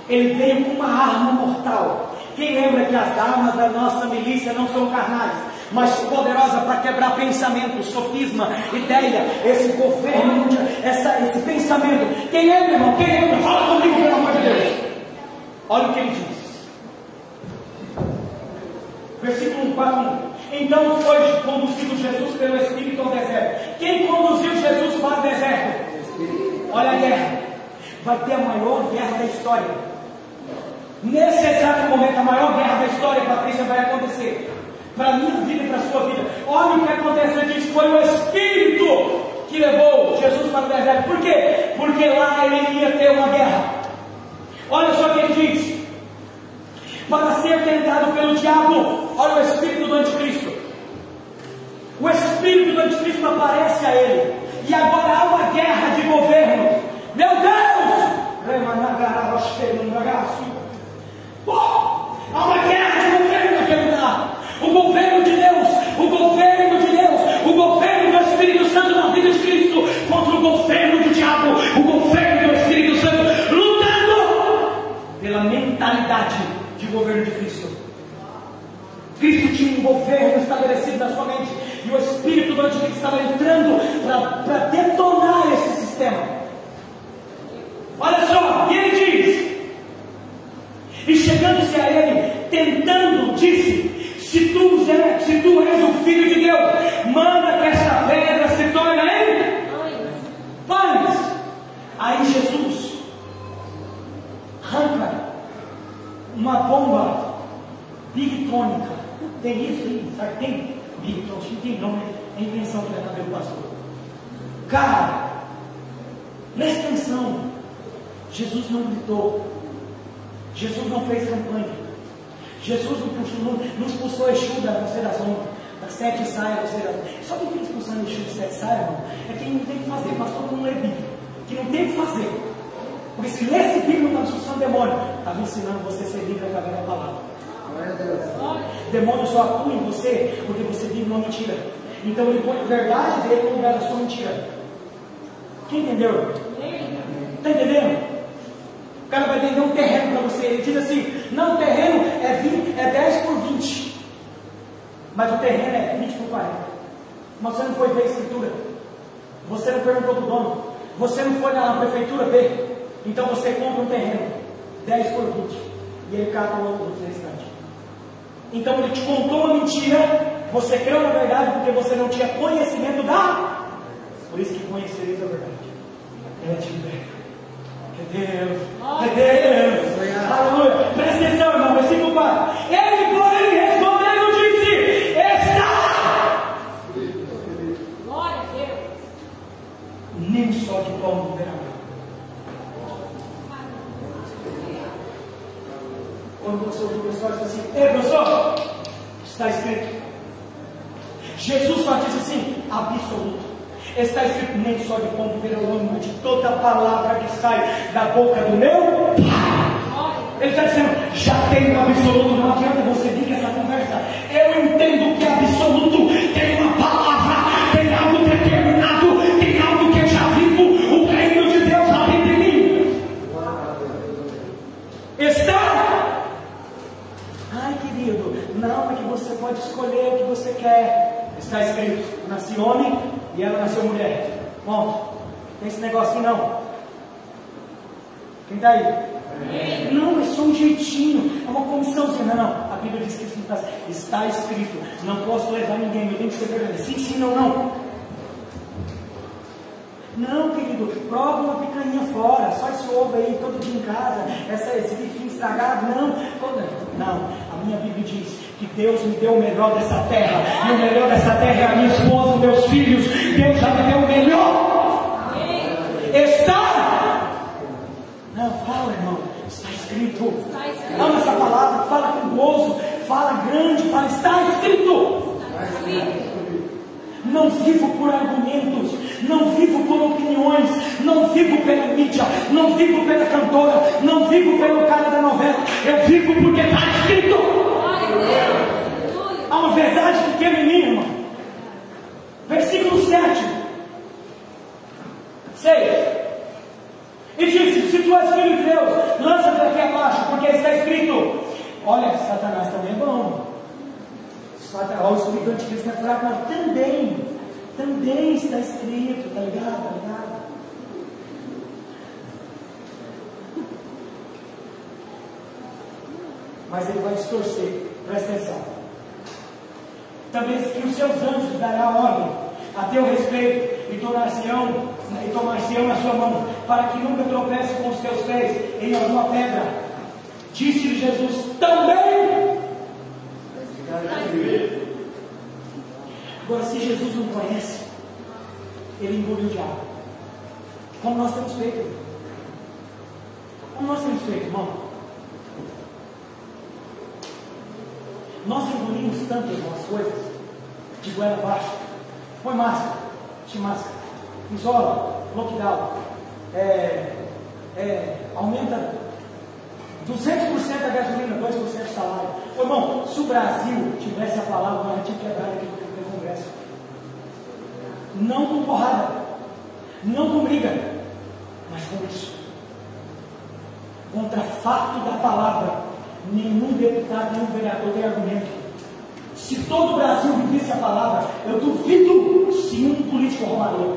Ele veio com uma arma mortal. Quem lembra que as armas da nossa milícia não são carnais, mas poderosa para quebrar pensamento, sofisma, ideia, esse governo, esse pensamento. Quem lembra, irmão? Quem lembra? Fala comigo, pelo amor de Deus. Olha o que ele diz. Versículo 4. Então foi conduzido Jesus pelo Espírito ao deserto. Quem conduziu Jesus para o deserto? Olha a guerra. Vai ter a maior guerra da história. Nesse exato momento, a maior guerra da história, Patrícia, vai acontecer. Para a minha vida e para a sua vida. Olha o que acontece, diz, foi o Espírito que levou Jesus para o deserto. Por quê? Porque lá ele ia ter uma guerra. Olha só o que ele diz. Para ser tentado pelo diabo. Olha o Espírito do Anticristo. O Espírito do Anticristo aparece a ele. E agora há uma guerra de governo. Meu Deus! Há uma guerra de governo naquele lugar. O governo de Deus, o governo de Deus, o governo do Espírito Santo na vida de Cristo contra o governo do diabo, o governo do Espírito Santo, lutando pela mentalidade de governo de Cristo. Cristo tinha um governo estabelecido na sua mente e o Espírito do Anticristo estava entrando para detonar esse sistema. Olha só, e ele diz, e chegando-se a ele, tentando, disse, se tu és o Filho de Deus, manda que esta pedra se torne em pães. Aí Jesus arranca uma bomba bigtônica. Tem isso aí, sabe? Tem bigtônica, tem nome, é invenção que acabei do pastor. Cara, presta atenção. Jesus não gritou, Jesus não fez campanha, Jesus não expulsou Exu da você das ondas, das 7 saias, você das... Só quem fica expulsando Exu de 7 saias, irmão, é quem não tem que fazer, pastor não lê Bíblia, que não tem que fazer. Porque se nesse Bíblia não está expulsando demônio, estava ensinando você a ser livre através da palavra. Demônio só atua em você porque você vive uma mentira. Então ele põe a verdade dele no lugar da sua mentira. Quem entendeu? Está entendendo? O cara vai vender um terreno para você. Ele diz assim: não, o terreno é 10 por 20. Mas o terreno é 20 por 40. Mas você não foi ver a escritura. Você não perguntou para o dono. Você não foi na prefeitura ver. Então você compra um terreno 10 por 20. E ele cata o outro restante. Então ele te contou uma mentira. Você creu na verdade porque você não tinha conhecimento da. Por isso que conhecereis a verdade. Ela te liberta. É Deus. É Deus. Aleluia. Presta atenção, irmão. Versículo 4. Ele, porém, respondendo, disse: está. Glória a Deus. Nem só de pão viverá. Quando você ouve o pessoal diz assim: ei, professor, está escrito. Jesus só diz assim: absoluto. Está escrito: nem só de pão viverá o homem, mas de toda palavra que sai da boca do meu Pai. Ele está dizendo: já tem um absoluto. Não adianta você vir com essa conversa. Eu entendo que é absoluto. Tem uma palavra, tem algo determinado, tem algo que eu já vivo. O reino de Deus habita em mim. Está. Ai, querido, não, é que você pode escolher o que você quer. Está escrito: nasci homem e ela nasceu mulher. Ponto. Tem esse negocinho não. Quem está aí? Não, é só um jeitinho. É uma comissãozinha. Não. A Bíblia diz que isso está escrito. Não posso levar ninguém. Eu tenho que ser verdadeiro. Sim, não. Não, querido. Prova uma picanha fora. Só esse ovo aí todo dia em casa. Esse bifinho estragado. Não. A minha Bíblia diz que Deus me deu o melhor dessa terra. E o melhor dessa terra é a minha esposa, os meus filhos. Deus já me deu o melhor. Está. Não, fala, irmão. Está escrito. Ama essa palavra. Fala com gozo. Fala grande. Fala: está escrito. Não vivo por argumentos. Não vivo por opiniões. Não vivo pela mídia. Não vivo pela cantora. Não vivo pelo cara da novela. Eu vivo porque está escrito. Há uma verdade pequena em mim, irmão. Versículo 7. 6. E disse: se tu és filho de Deus, lança-te aqui abaixo, porque está escrito. Olha, Satanás também é bom. Olha, o espírito anticristo é fraco, mas também está escrito, tá ligado? Mas ele vai distorcer. Presta atenção. Também que os seus anjos dará ordem a teu respeito e tomar-se-ão na sua mão, para que nunca tropece com os teus pés em alguma pedra. Disse-lhe Jesus: também. Agora, se Jesus não conhece, ele engoliu o diabo. Como nós temos feito? Irmão? Nós engolimos tanto as coisas de goela abaixo. Põe máscara, tira máscara, isola, lockdown, aumenta 200% a gasolina, 2% o salário. Irmão, se o Brasil tivesse a palavra, nós tinha quebrado aqui no Congresso. Não com porrada, não com briga, mas com isso. Contra fato da palavra. Nenhum deputado, nenhum vereador tem argumento. Se todo o Brasil vivesse a palavra, eu duvido se um político roubaria.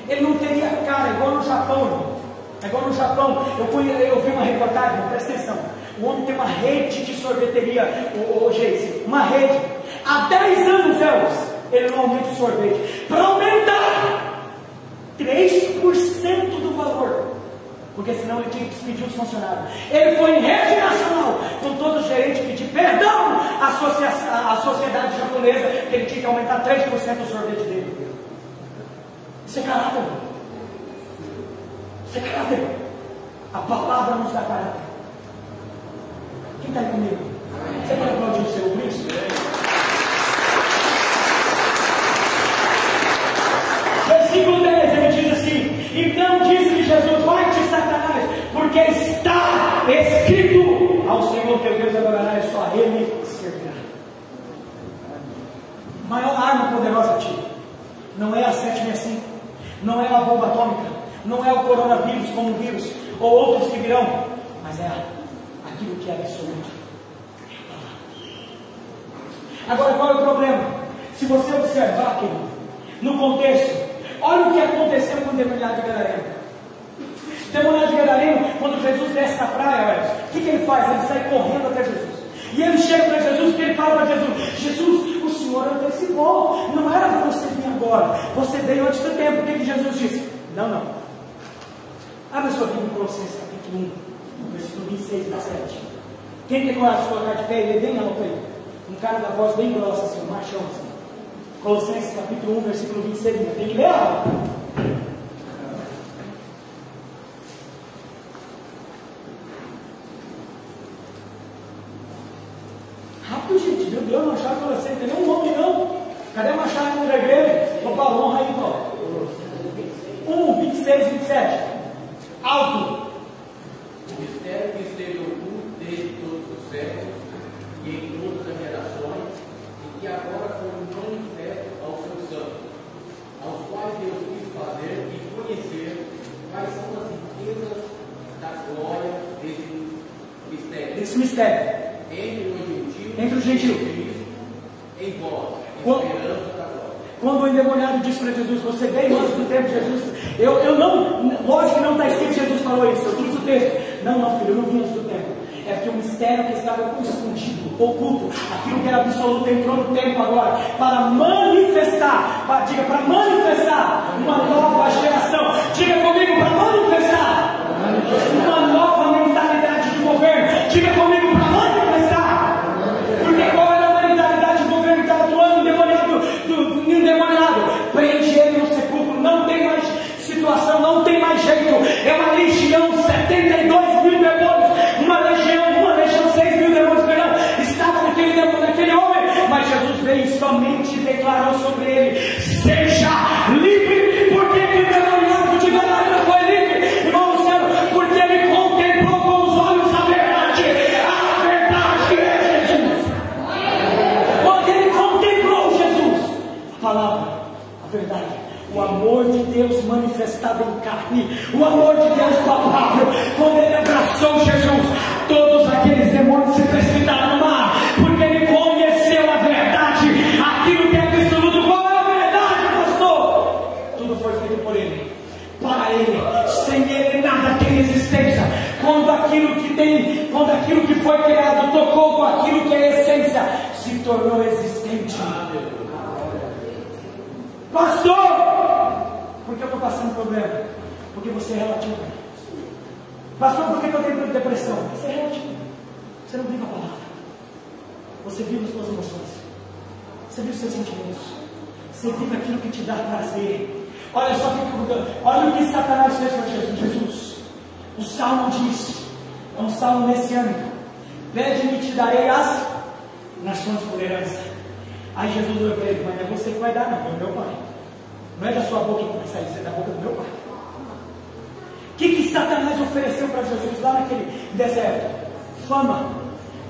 Ele não teria cara, igual no Japão, irmão. É igual no Japão. Eu vi uma reportagem, presta atenção. O homem tem uma rede de sorveteria, Geise, uma rede. Há 10 anos, Elvis, ele não aumenta o sorvete. Para aumentar 3% do valor. Porque senão ele tinha que despedir os funcionários. Ele foi em rede nacional com todo o gerente pedir perdão à sociedade japonesa, que ele tinha que aumentar 3% do sorvete dele. Isso é caráter. Isso é caráter. A palavra nos dá caráter. Quem está aí comigo? Você pode aplaudir o seu por isso? Versículo 10, ele diz assim: então disse-lhe Jesus: vai-te, Satanás, arma poderosa, tio. Não é a 765, não é a bomba atômica, não é o coronavírus como vírus, ou outros que virão, mas é aquilo que é absoluto. Agora, qual é o problema? Se você observar, querido, no contexto, olha o que aconteceu com o demoniado de Gadareno. O demoniado de Gadareno, quando Jesus desce na praia, o que ele faz? Ele sai correndo até Jesus. E ele chega para Jesus, e ele fala para Jesus: Jesus, o Senhor antecipou, não era para você vir agora, você veio antes do tempo. O que Jesus disse? Não. Abre sua Bíblia em Colossenses capítulo 1, versículo 26 e 27. Quem tem coragem de colocar de pé, ele é bem alto aí. Um cara da voz bem grossa, assim, um machão assim. Colossenses capítulo 1, versículo 26. Tem que ler alto. Rápido, gente. Meu Deus, não acharam que você não tem nenhum nome, não. Cadê a machado da igreja? Vou para a honra aí, então. 1, 26 e 27. Alto. O mistério que esteve oculto desde todos os séculos e em todas as gerações, e que agora foi manifesto aos seus santos, aos quais Deus quis fazer e conhecer quais são as riquezas da glória desse mistério. Entre os gentios, em vós, esperança da glória. Quando o endemoniado disse para Jesus: você veio antes do tempo de Jesus, eu não, lógico que não está escrito que Jesus falou isso, eu trouxe o texto. Não, filho, eu não vim antes do tempo. É porque o mistério que estava escondido, oculto, aquilo que era absoluto, entrou no tempo agora, para manifestar, para manifestar uma nova geração. Diga comigo, para manifestar uma nova mentalidade de governo. Diga comigo, para manifestar. Porque qual era a mentalidade de governo que estava atuando o endemoniado? Prende ele no sepulcro, não tem mais situação, não tem mais jeito. É uma legião, 72 mil demônios, uma legião, 6 mil demônios, perdão, estava naquele homem. Mas Jesus veio e somente declarou sobre ele: seja livre. Por que o endemoniado de Gadareno foi livre, irmão Luciano? Porque ele contemplou com os olhos a verdade. A verdade é Jesus. Quando ele contemplou Jesus, a palavra, a verdade, o amor de Deus manifestado em carne, o amor de Deus palpável. Quando ele abraçou Jesus, todos aqueles demônios se precipitaram no mar, porque ele conheceu a verdade, aquilo que é absoluto. Qual é a verdade, pastor? Tudo foi feito por ele, para ele, sem ele nada tem existência. Quando aquilo que foi criado tocou com aquilo que é essência, se tornou existente. Pastor, por que eu estou passando problema? Porque você é relativo. Pastor, por que eu tenho depressão? Você é relativo. Você não vive a palavra. Você vive as suas emoções. Você vive os seus sentimentos. Você vive aquilo que te dá prazer. Olha só olha o que Satanás fez para Jesus. O Salmo diz, é um salmo messiânico: pede-me e te darei as nações por herança. Aí Jesus olhou para ele: mas não é você que vai dar, não, é o meu pai. Não é da sua boca que vai sair, isso é da boca do meu pai. O que Satanás ofereceu para Jesus lá naquele deserto? Fama.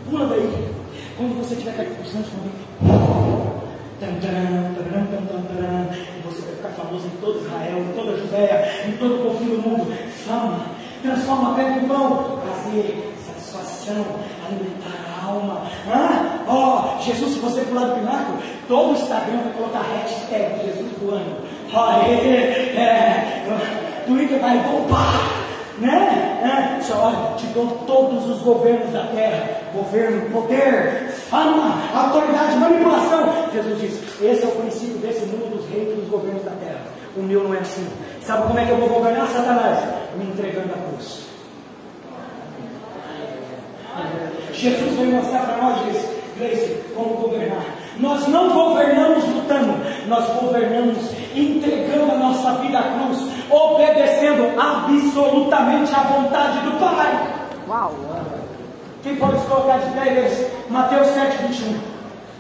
Pula daí. Quando você tiver caído com os santos, e você vai ficar famoso em todo Israel, em toda a Judéia, em todo o povo do mundo. Fama. Transforma a fé em pão. Prazer, satisfação, alimentar a alma. Jesus, se você pular do pináculo, todo o Instagram vai colocar hashtag Jesus voando. Twitter vai bombar, né? Olha, te dou todos os governos da terra: governo, poder, fama, autoridade, manipulação. Jesus diz: esse é o princípio desse mundo, dos reinos dos governos da terra. O meu não é assim. Sabe como é que eu vou governar, Satanás? Me entregando a cruz. Jesus veio mostrar para nós, Gleice, como governar. Nós não governamos lutando, nós governamos entregando a nossa vida à cruz, obedecendo absolutamente à vontade do Pai. Uau! Quem pode se colocar de pé, igreja? Mateus 7:21.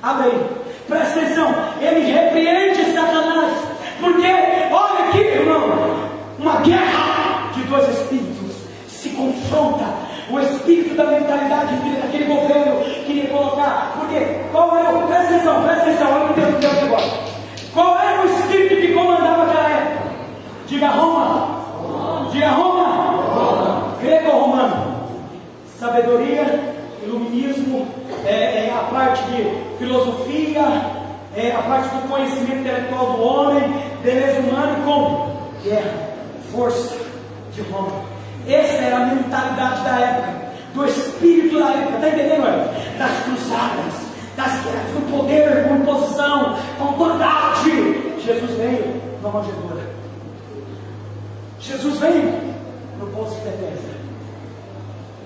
Abre aí. Presta atenção. Ele repreende Satanás, porque, olha aqui, irmão, uma guerra de dois espíritos se confronta. O espírito da mentalidade daquele governo queria colocar, porque qual é o... Presta atenção, olha o que Deus deu agora. filosofia, a parte do conhecimento intelectual do homem, beleza humana, com guerra, força de Roma. Essa era a mentalidade da época, do espírito da época, está entendendo? Das cruzadas, das guerras, com poder, com imposição, com autoridade. Jesus veio na manjedoura. Jesus veio no poço de Betesda,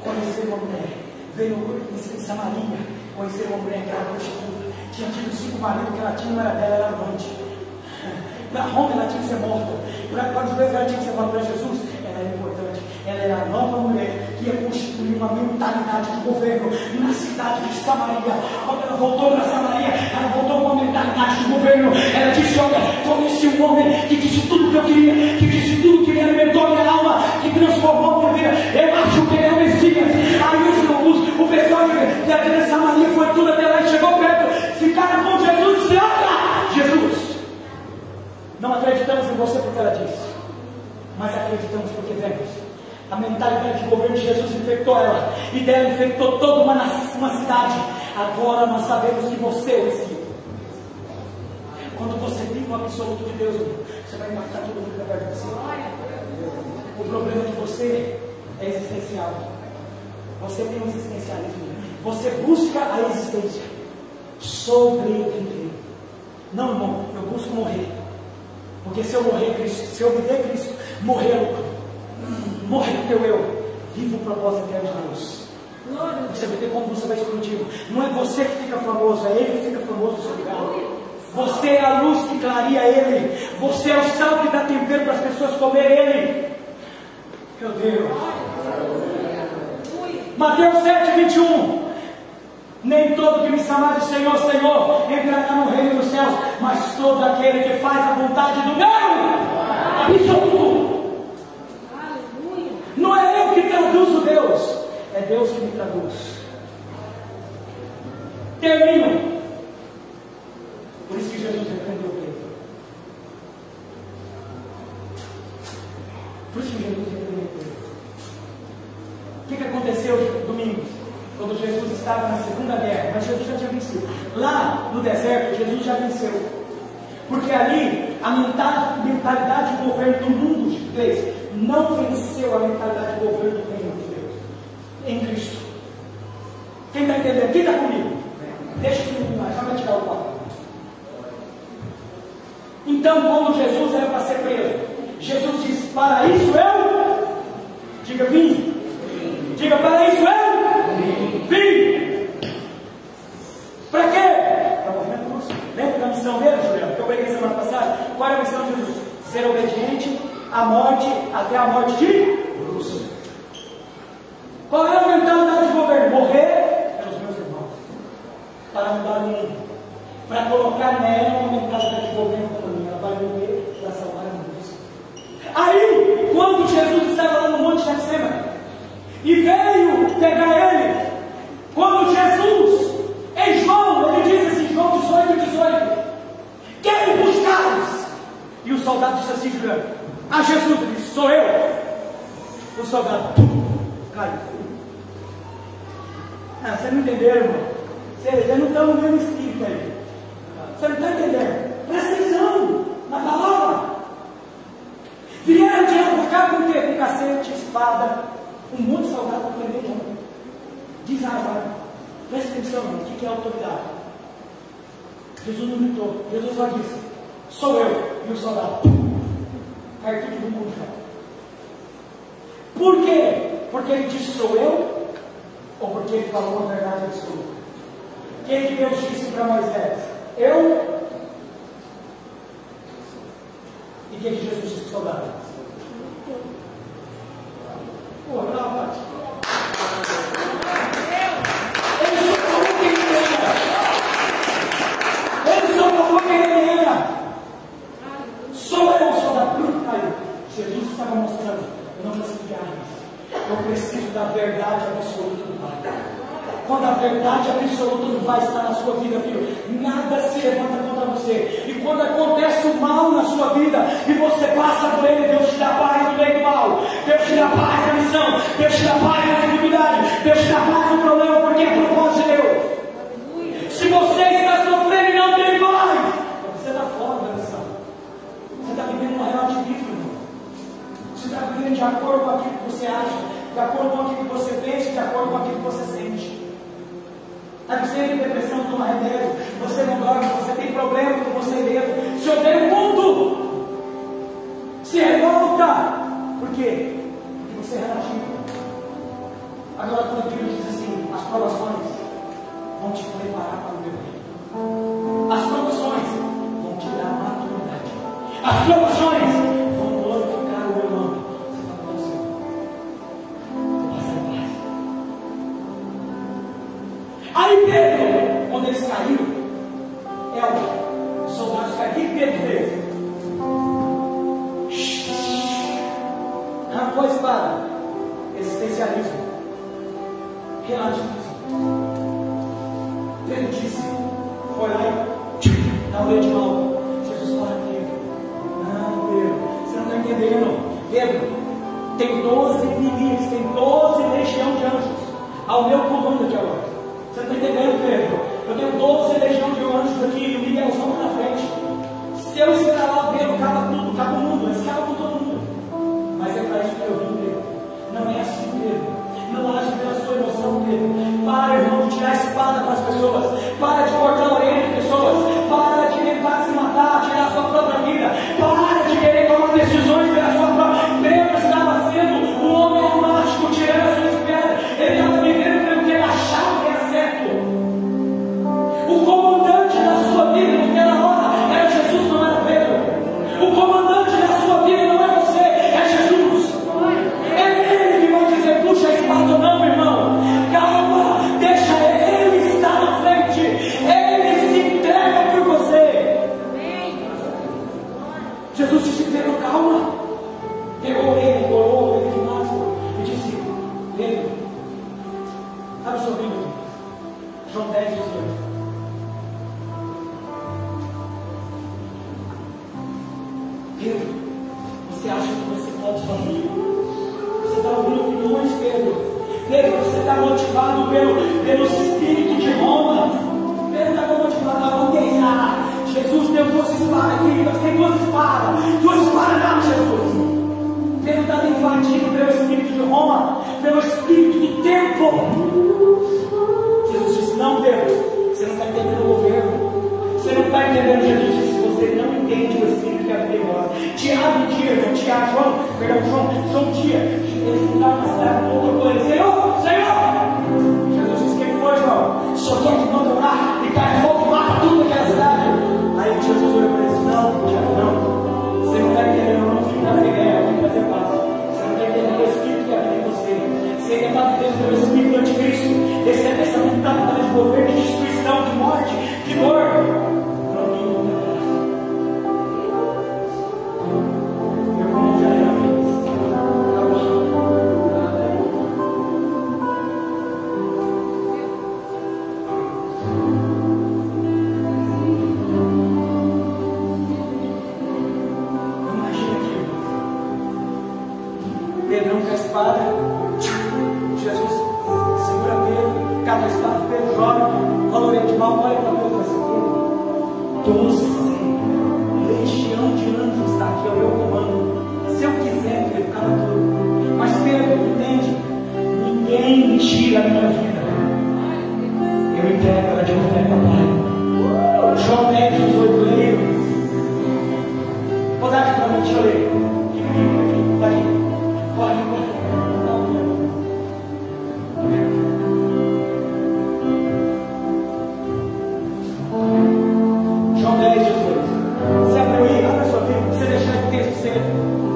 conhecer uma mulher, veio em Samaria, conhecer uma mulher que era prostituta, tinha tido 5 maridos, que ela tinha, não era dela, era amante. Para Roma ela tinha que ser morta, para os judeus ela tinha que ser morta. Para Jesus ela era importante, ela era a nova mulher que ia constituir uma mentalidade de governo na cidade de Samaria. Quando ela voltou para Samaria, ela voltou com uma mentalidade de governo. Ela disse: olha, conheci um homem que disse tudo que eu queria, que disse tudo que me alimentou minha alma, que transformou minha vida. Eu acho que ele é o Messias. Aí o pessoal de Samaria foi tudo até lá e chegou perto, ficaram com Jesus e disse: olha, Jesus, não acreditamos em você porque ela disse, mas acreditamos porque vemos. A mentalidade de governo de Jesus infectou ela, e dela infectou toda uma cidade. Agora nós sabemos que você é o Messias. Quando você vive o absoluto de Deus, você vai impactar todo mundo que está perto de você. O problema de você é existencial. Você tem um existencialismo. Você busca a existência. Sobreviver. Não, irmão, eu busco morrer. Porque se eu morrer Cristo, se eu viver Cristo, morrer é lucro. Morrer o teu eu. Viva o propósito eterno de Deus. Você vai ter como você vai explodir. Não é você que fica famoso, é Ele que fica famoso no seu lugar. Você é a luz que clareia Ele. Você é o sal que dá tempero para as pessoas comerem Ele. Meu Deus. Mateus 7:21. Nem todo que me chamar de Senhor, Senhor, entrará no reino dos céus, mas todo aquele que faz a vontade do meu absoluto. Não é eu que traduzo Deus, é Deus que me traduz. Termino. Por isso que Jesus repreendeu Pedro. Por isso que Jesus repreendeu Pedro. O que aconteceu domingo? Quando Jesus estava na Segunda Guerra, mas Jesus já tinha vencido. Lá no deserto, Jesus já venceu. Porque ali, a mentalidade de governo do mundo de Deus não venceu a mentalidade de governo do reino de Deus. Em Cristo. Quem está entendendo? Quem está comigo? Deixa isso terminar, já vai tirar o papo. Então, quando Jesus era para ser preso, Jesus disse: para isso eu, diga, vim. Diga, para isso eu vim. Para quê? Para morrer na cruz. Lembra da missão dele, Juliano? Que eu preguei semana passada? Qual era a missão de Jesus? Ser obediente à morte, até a morte de cruz. Qual é a mentalidade de governo? Morrer pelos meus irmãos, para mudar o mundo, para colocar nela uma mentalidade de governo como a minha. Ela vai morrer para salvar a mundo. Aí, quando Jesus estava lá no Monte de Getsêmani e veio pegar ele, quando Jesus, em João, ele diz assim, João 18:18, quero buscar-os. E o soldado disse assim, Juliano, a Jesus, ele disse, sou eu. O soldado, caiu. Ah, você não entendeu, irmão? Você não está no mesmo espírito aí. Você não está entendendo? Presta atenção na palavra. Vieram de cá com o quê? Com cacete, espada, um monte de soldado para prender junto. Desarmado. Presta atenção, irmão. O que é autoridade? Jesus não gritou. Jesus só disse, sou eu. E o soldado, caiu tudo do mundo já. Por quê? Porque ele disse, sou eu? Ou porque ele falou a verdade absoluta? Quem que Deus disse para Moisés? Eu? E quem que Jesus disse para o soldado? Pô, rapaz. Ele só falou quem ele era. Ele só falou quem ele era. Sou eu, soldado. Aí, Jesus estava mostrando, eu não preciso de armas. Eu preciso da verdade absoluta do Pai. Quando a verdade absoluta do Pai está na sua vida, filho, nada se levanta contra você. E quando acontece o mal na sua vida, e você passa por ele, Deus te dá paz no meio do mal. Deus te dá paz na missão. Deus te dá paz na dificuldade. Deus te dá paz no problema, porque é propósito de Deus. Se você está rebelde, os soldados caíram. O que Pedro fez? Arrancou a espada. Existencialismo, relativismo. Pedro disse, foi lá e dá um leite mal. Jesus fala aqui. Não, Pedro, você não está entendendo. Pedro, tem 12 milímetros, tem 12 legiões de anjos ao meu comando aqui agora. Você não está entendendo, Pedro? Eu tenho 12 legiões de anjos aqui e o Miguelzão na frente. Se eu escalar o Pedro, acaba tudo, acaba o mundo, escala com todo mundo. Mas é para isso que eu vim, Pedro. Não é assim, Pedro. Não age pela sua emoção, Pedro. Para, irmão, de tirar a espada para as pessoas. Para de cortar a orelha de pessoas. Para de tentar se matar, tirar a sua própria vida. Para de querer tomar decisões pela sua própria. Pedro estava sendo um homem mágico, tirando a sua espada. Ele estava vivendo pelo que ele achava que era certo. O comandante da sua vida naquela hora era Jesus, não era Pedro. O comandante da sua vida não é você, é Jesus. É Ele que vai dizer, puxa a espada ou não, irmão. Calma, deixa Ele estar na frente. Ele se entrega por você. Jesus disse, Pedro, calma. Pegou ele, coroou ele de máximo e disse, Pedro, abre o seu livro aqui. João 10, 18. Pedro, você acha que você pode sozinho? Você está ouvindo opiniões, Pedro? Pedro, você está motivado pelo espírito de Roma. Pedro está motivado a guerrear. Jesus deu 2 espadas, queridas, tem 2 espadas. 2 espadas não, Jesus. Pedro está invadido pelo espírito de Roma, pelo espírito do tempo. Jesus disse, não, Pedro, você não está entendendo o governo. Você não está entendendo, Jesus disse, você não entende o espírito que habita em nós. Tiago João Dia, eles ficaram na cidade com outra coisa. Senhor! Jesus disse, quem foi, João? Só quer que manda orar e cai fogo e mata tudo naquela cidade. Aí Jesus olhou para eles, não, Tiago, não. Você não está entendendo, eu não fico na guerra, eu tenho que fazer paz. Você não está entendendo o espírito que habita em você. Você ainda está vivendo pelo espírito do anticristo. Essa mentalidade de governo, de destruição, de morte, de dor. Pedrão com a espada, Jesus segura Pedro, cada espada, Pedro joga, valor de mal, olha para Pedro e fala assim, 12 legião de anjos está aqui ao meu comando. Se eu quiser, Pedro, cala tudo. Mas Pedro, entende? Ninguém me tira a minha vida. Eu entrego ela de oferta ao Pai. João 10, 18, leio. Vou dar aqui para mim, deixa eu ler. Fica aqui, tá aqui. João 10, 18. Você abriu aí, abre a sua Bíblia. Você deixar esse texto cedo.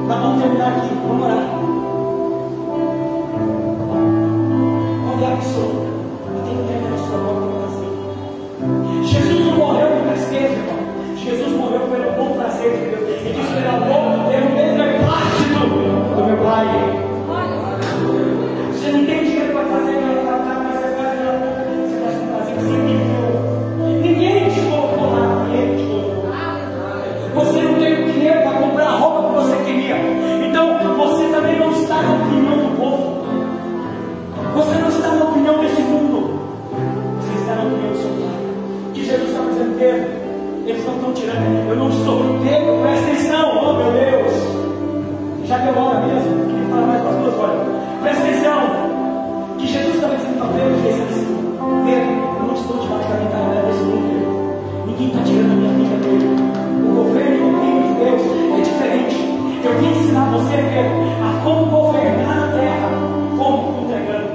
Nós vamos terminar aqui. Vamos orar. Vamos dar absoluta. Eu tenho que terminar a sua boca no Brasil. Jesus não morreu por tristeza, irmão. Jesus morreu pelo bom prazer de Deus. E disse pelo amor, eu mesmo é plácido do meu Pai. Você não tem dinheiro para fazer aquela faculdade, mas você faz um prazer que você viveu. Ninguém te colocou lá, ninguém te colocou. Você não tem dinheiro para comprar a roupa que você queria. Então você também não está na opinião do povo. Você não está na opinião desse mundo. Você está na opinião do seu Pai. Que Jesus está dizendo, Pedro, eles não estão tirando. Eu não sou. Pedro, presta atenção. Oh meu Deus. Já deu hora mesmo. Eu queria falar mais para as 2 horas. Presta atenção. Que Jesus estava dizendo para Pedro, dizendo assim, Pedro, eu não estou debaixo da mentalidade desse mundo. Ninguém está tirando a minha vida dele. O governo do reino de Deus é diferente. Eu vim ensinar você, Pedro, a como governar a terra. Como? Entregando.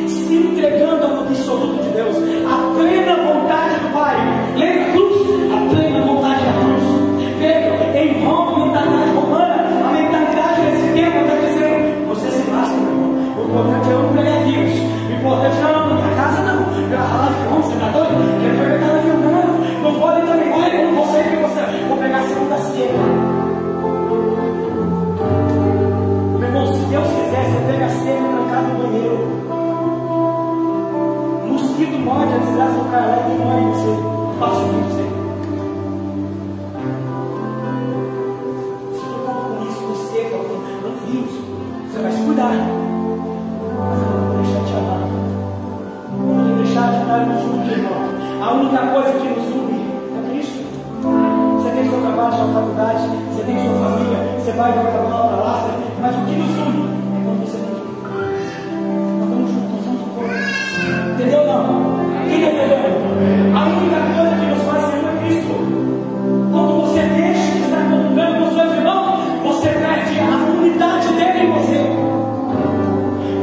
Se entregando ao absoluto de Deus. A plena vontade do Pai. Lembra a cruz? A plena vontade da cruz. Pedro, em Roma, a mentalidade romana, a mentalidade desse tempo está dizendo, você se lasca, meu irmão. O importante é eu não pegar vírus. O importante é não, na minha casa não. Lá de fome, você está doido? Quer fermentar na minha não. Não pode também. faculdades, você tem sua família, você vai jogar bola para lá, mas o que nos une é quando você tem que. Nós estamos juntos, nós somos um corpo. Entendeu não? Quem está entendendo? A única coisa que nos faz ser é Cristo. Quando você deixa de estar comungando com seus irmãos, você perde a unidade dele em você.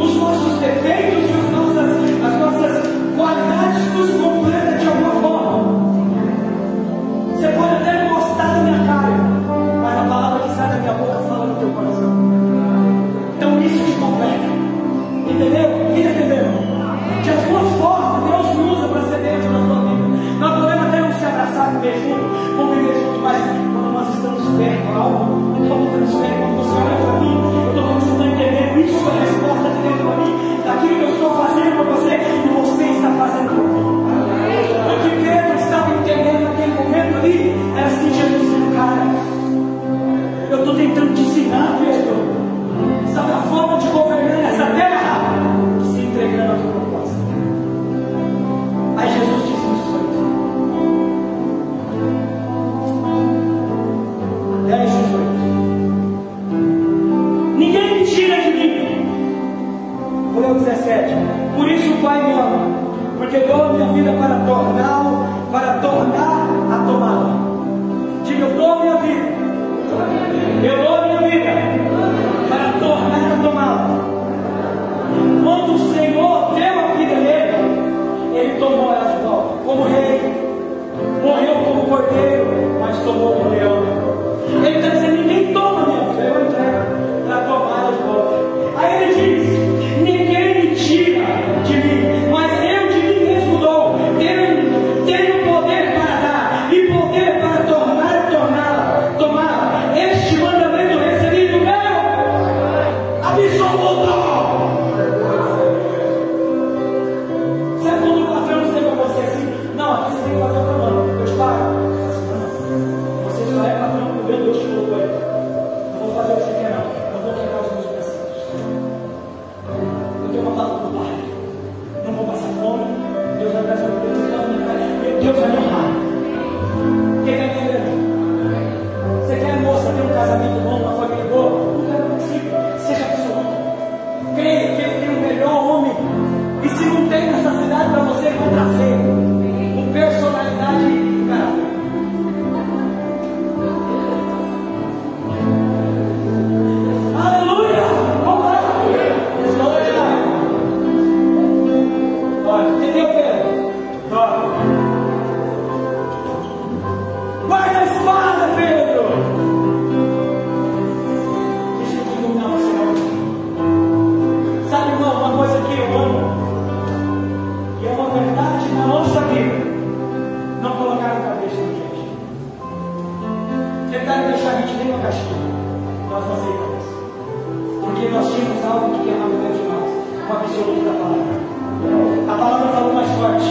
Os nossos defeitos e as nossas qualidades nos completam de alguma forma. Você pode até não gostar da minha cara, mas a palavra que sai da minha boca fala no teu coração. Então isso te completa. Entendeu? Quem entendeu? De alguma forma Deus nos usa para ser Deus na sua vida. Nós podemos até não se abraçar, viver junto, conviver junto, mas quando nós estamos perto de algo, como transfere, quando você olha para mim, eu estou falando que você está entendendo. Isso é a resposta de Deus para mim, daquilo que eu estou fazendo para você e você está fazendo para mim. O que Pedro estava entendendo naquele momento ali era assim: Jesus dizendo, cara, eu estou tentando te ensinar, Pedro, sabe a forma de governar essa terra, se entregando a tua proposta. Aí Jesus disse no 10, 18: ninguém me tira de mim. Vou ler o 17: por isso o Pai me ama, porque eu dou a minha vida para tornar a tomá-la. Diga, eu dou a minha vida. Eu dou a minha vida para tornar a tomá-la. Quando o Senhor deu a vida nele, ele tomou ela de volta. Como rei, morreu como cordeiro, mas tomou como leão. Ele está dizendo: ninguém toma a minha vida, eu entrego para tomar ela de volta. Aí ele diz: ninguém me tira de mim, mas eu de mim mesmo dou. Tenho poder para dar e poder para torná-la, tomá-la. Este mandamento recebido meu absoluto. Sabe quando o patrão diz para você assim: não, aqui você tem que fazer o trabalho, eu te pago. Você só é patrão do governo, eu te colocou aí. Não vou fazer o que você quer, não vou quebrar os meus preceitos. Eu tenho uma palavra do Pai, não vou passar fome, Deus vai trazer o Deus vai me honrar. Quem está entendendo? Você quer, moça, ter um casamento bom, uma família boa? Não quero princípio, seja absoluto. Creia que ele tem o melhor homem. E se não tem nessa cidade para você, vai trazer com personalidade e caráter. Aleluia! Vamos lá! Olha, entendeu, Pedro? Guarda a espada, Pedro! Deixa eu te iluminar você hoje. Sabe, irmão, uma coisa que eu amo, e é uma verdade na nossa vida: não colocar a cabeça no gente. Tentar deixar a gente nem uma caixinha, nós não aceitamos. Porque nós tínhamos algo que queimava dentro de nós, o absoluto da palavra. A palavra falou mais forte.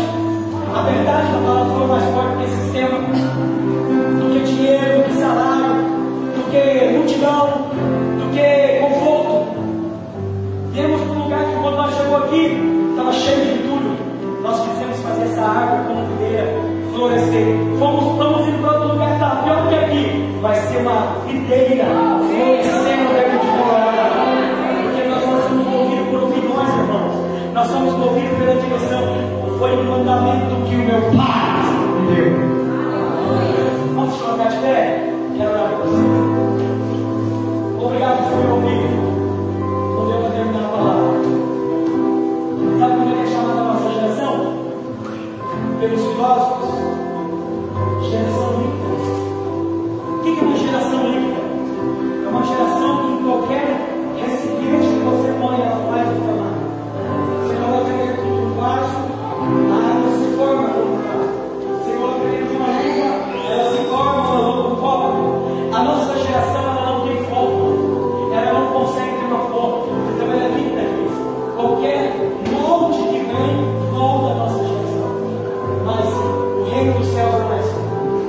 A verdade da palavra falou mais forte que esse sistema, do que dinheiro, do que salário, do que multidão, do que conforto. Viemos para um lugar que, quando nós chegamos aqui, estava cheio de entulho. Nós quisemos fazer essa árvore como videira florescer. Estamos indo para outro lugar que está pior do que aqui. Vai ser uma videira florescendo dentro de Colorado. Porque nós não somos movidos por opiniões, irmãos. Nós somos movidos pela direção. Foi um mandamento que o meu Pai me deu. Vamos colocar de pé? Quero orar por você. Obrigado por me ouvir. Vou ver para terminar a palavra. Sabe como é chamada a nossa geração? Pelos filósofos, geração líquida. O que é uma geração líquida? É uma geração que em qualquer recipiente que você põe, ela vai formar. Você coloca dentro de um vaso, a água se forma como um vaso. Você coloca dentro de uma luva, ela se forma uma luva, um copo. A nossa geração, ela não tem forma. Ela não consegue ter uma forma. Então ela é líquida disso. Qualquer molde que vem, molda a nossa geração. Mas o reino dos céus não é assim.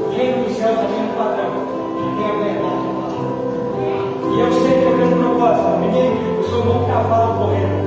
O reino dos céus é um padrão. Que tem a verdade. E eu sei que eu tenho um propósito. Eu sou um bom cavalo correndo.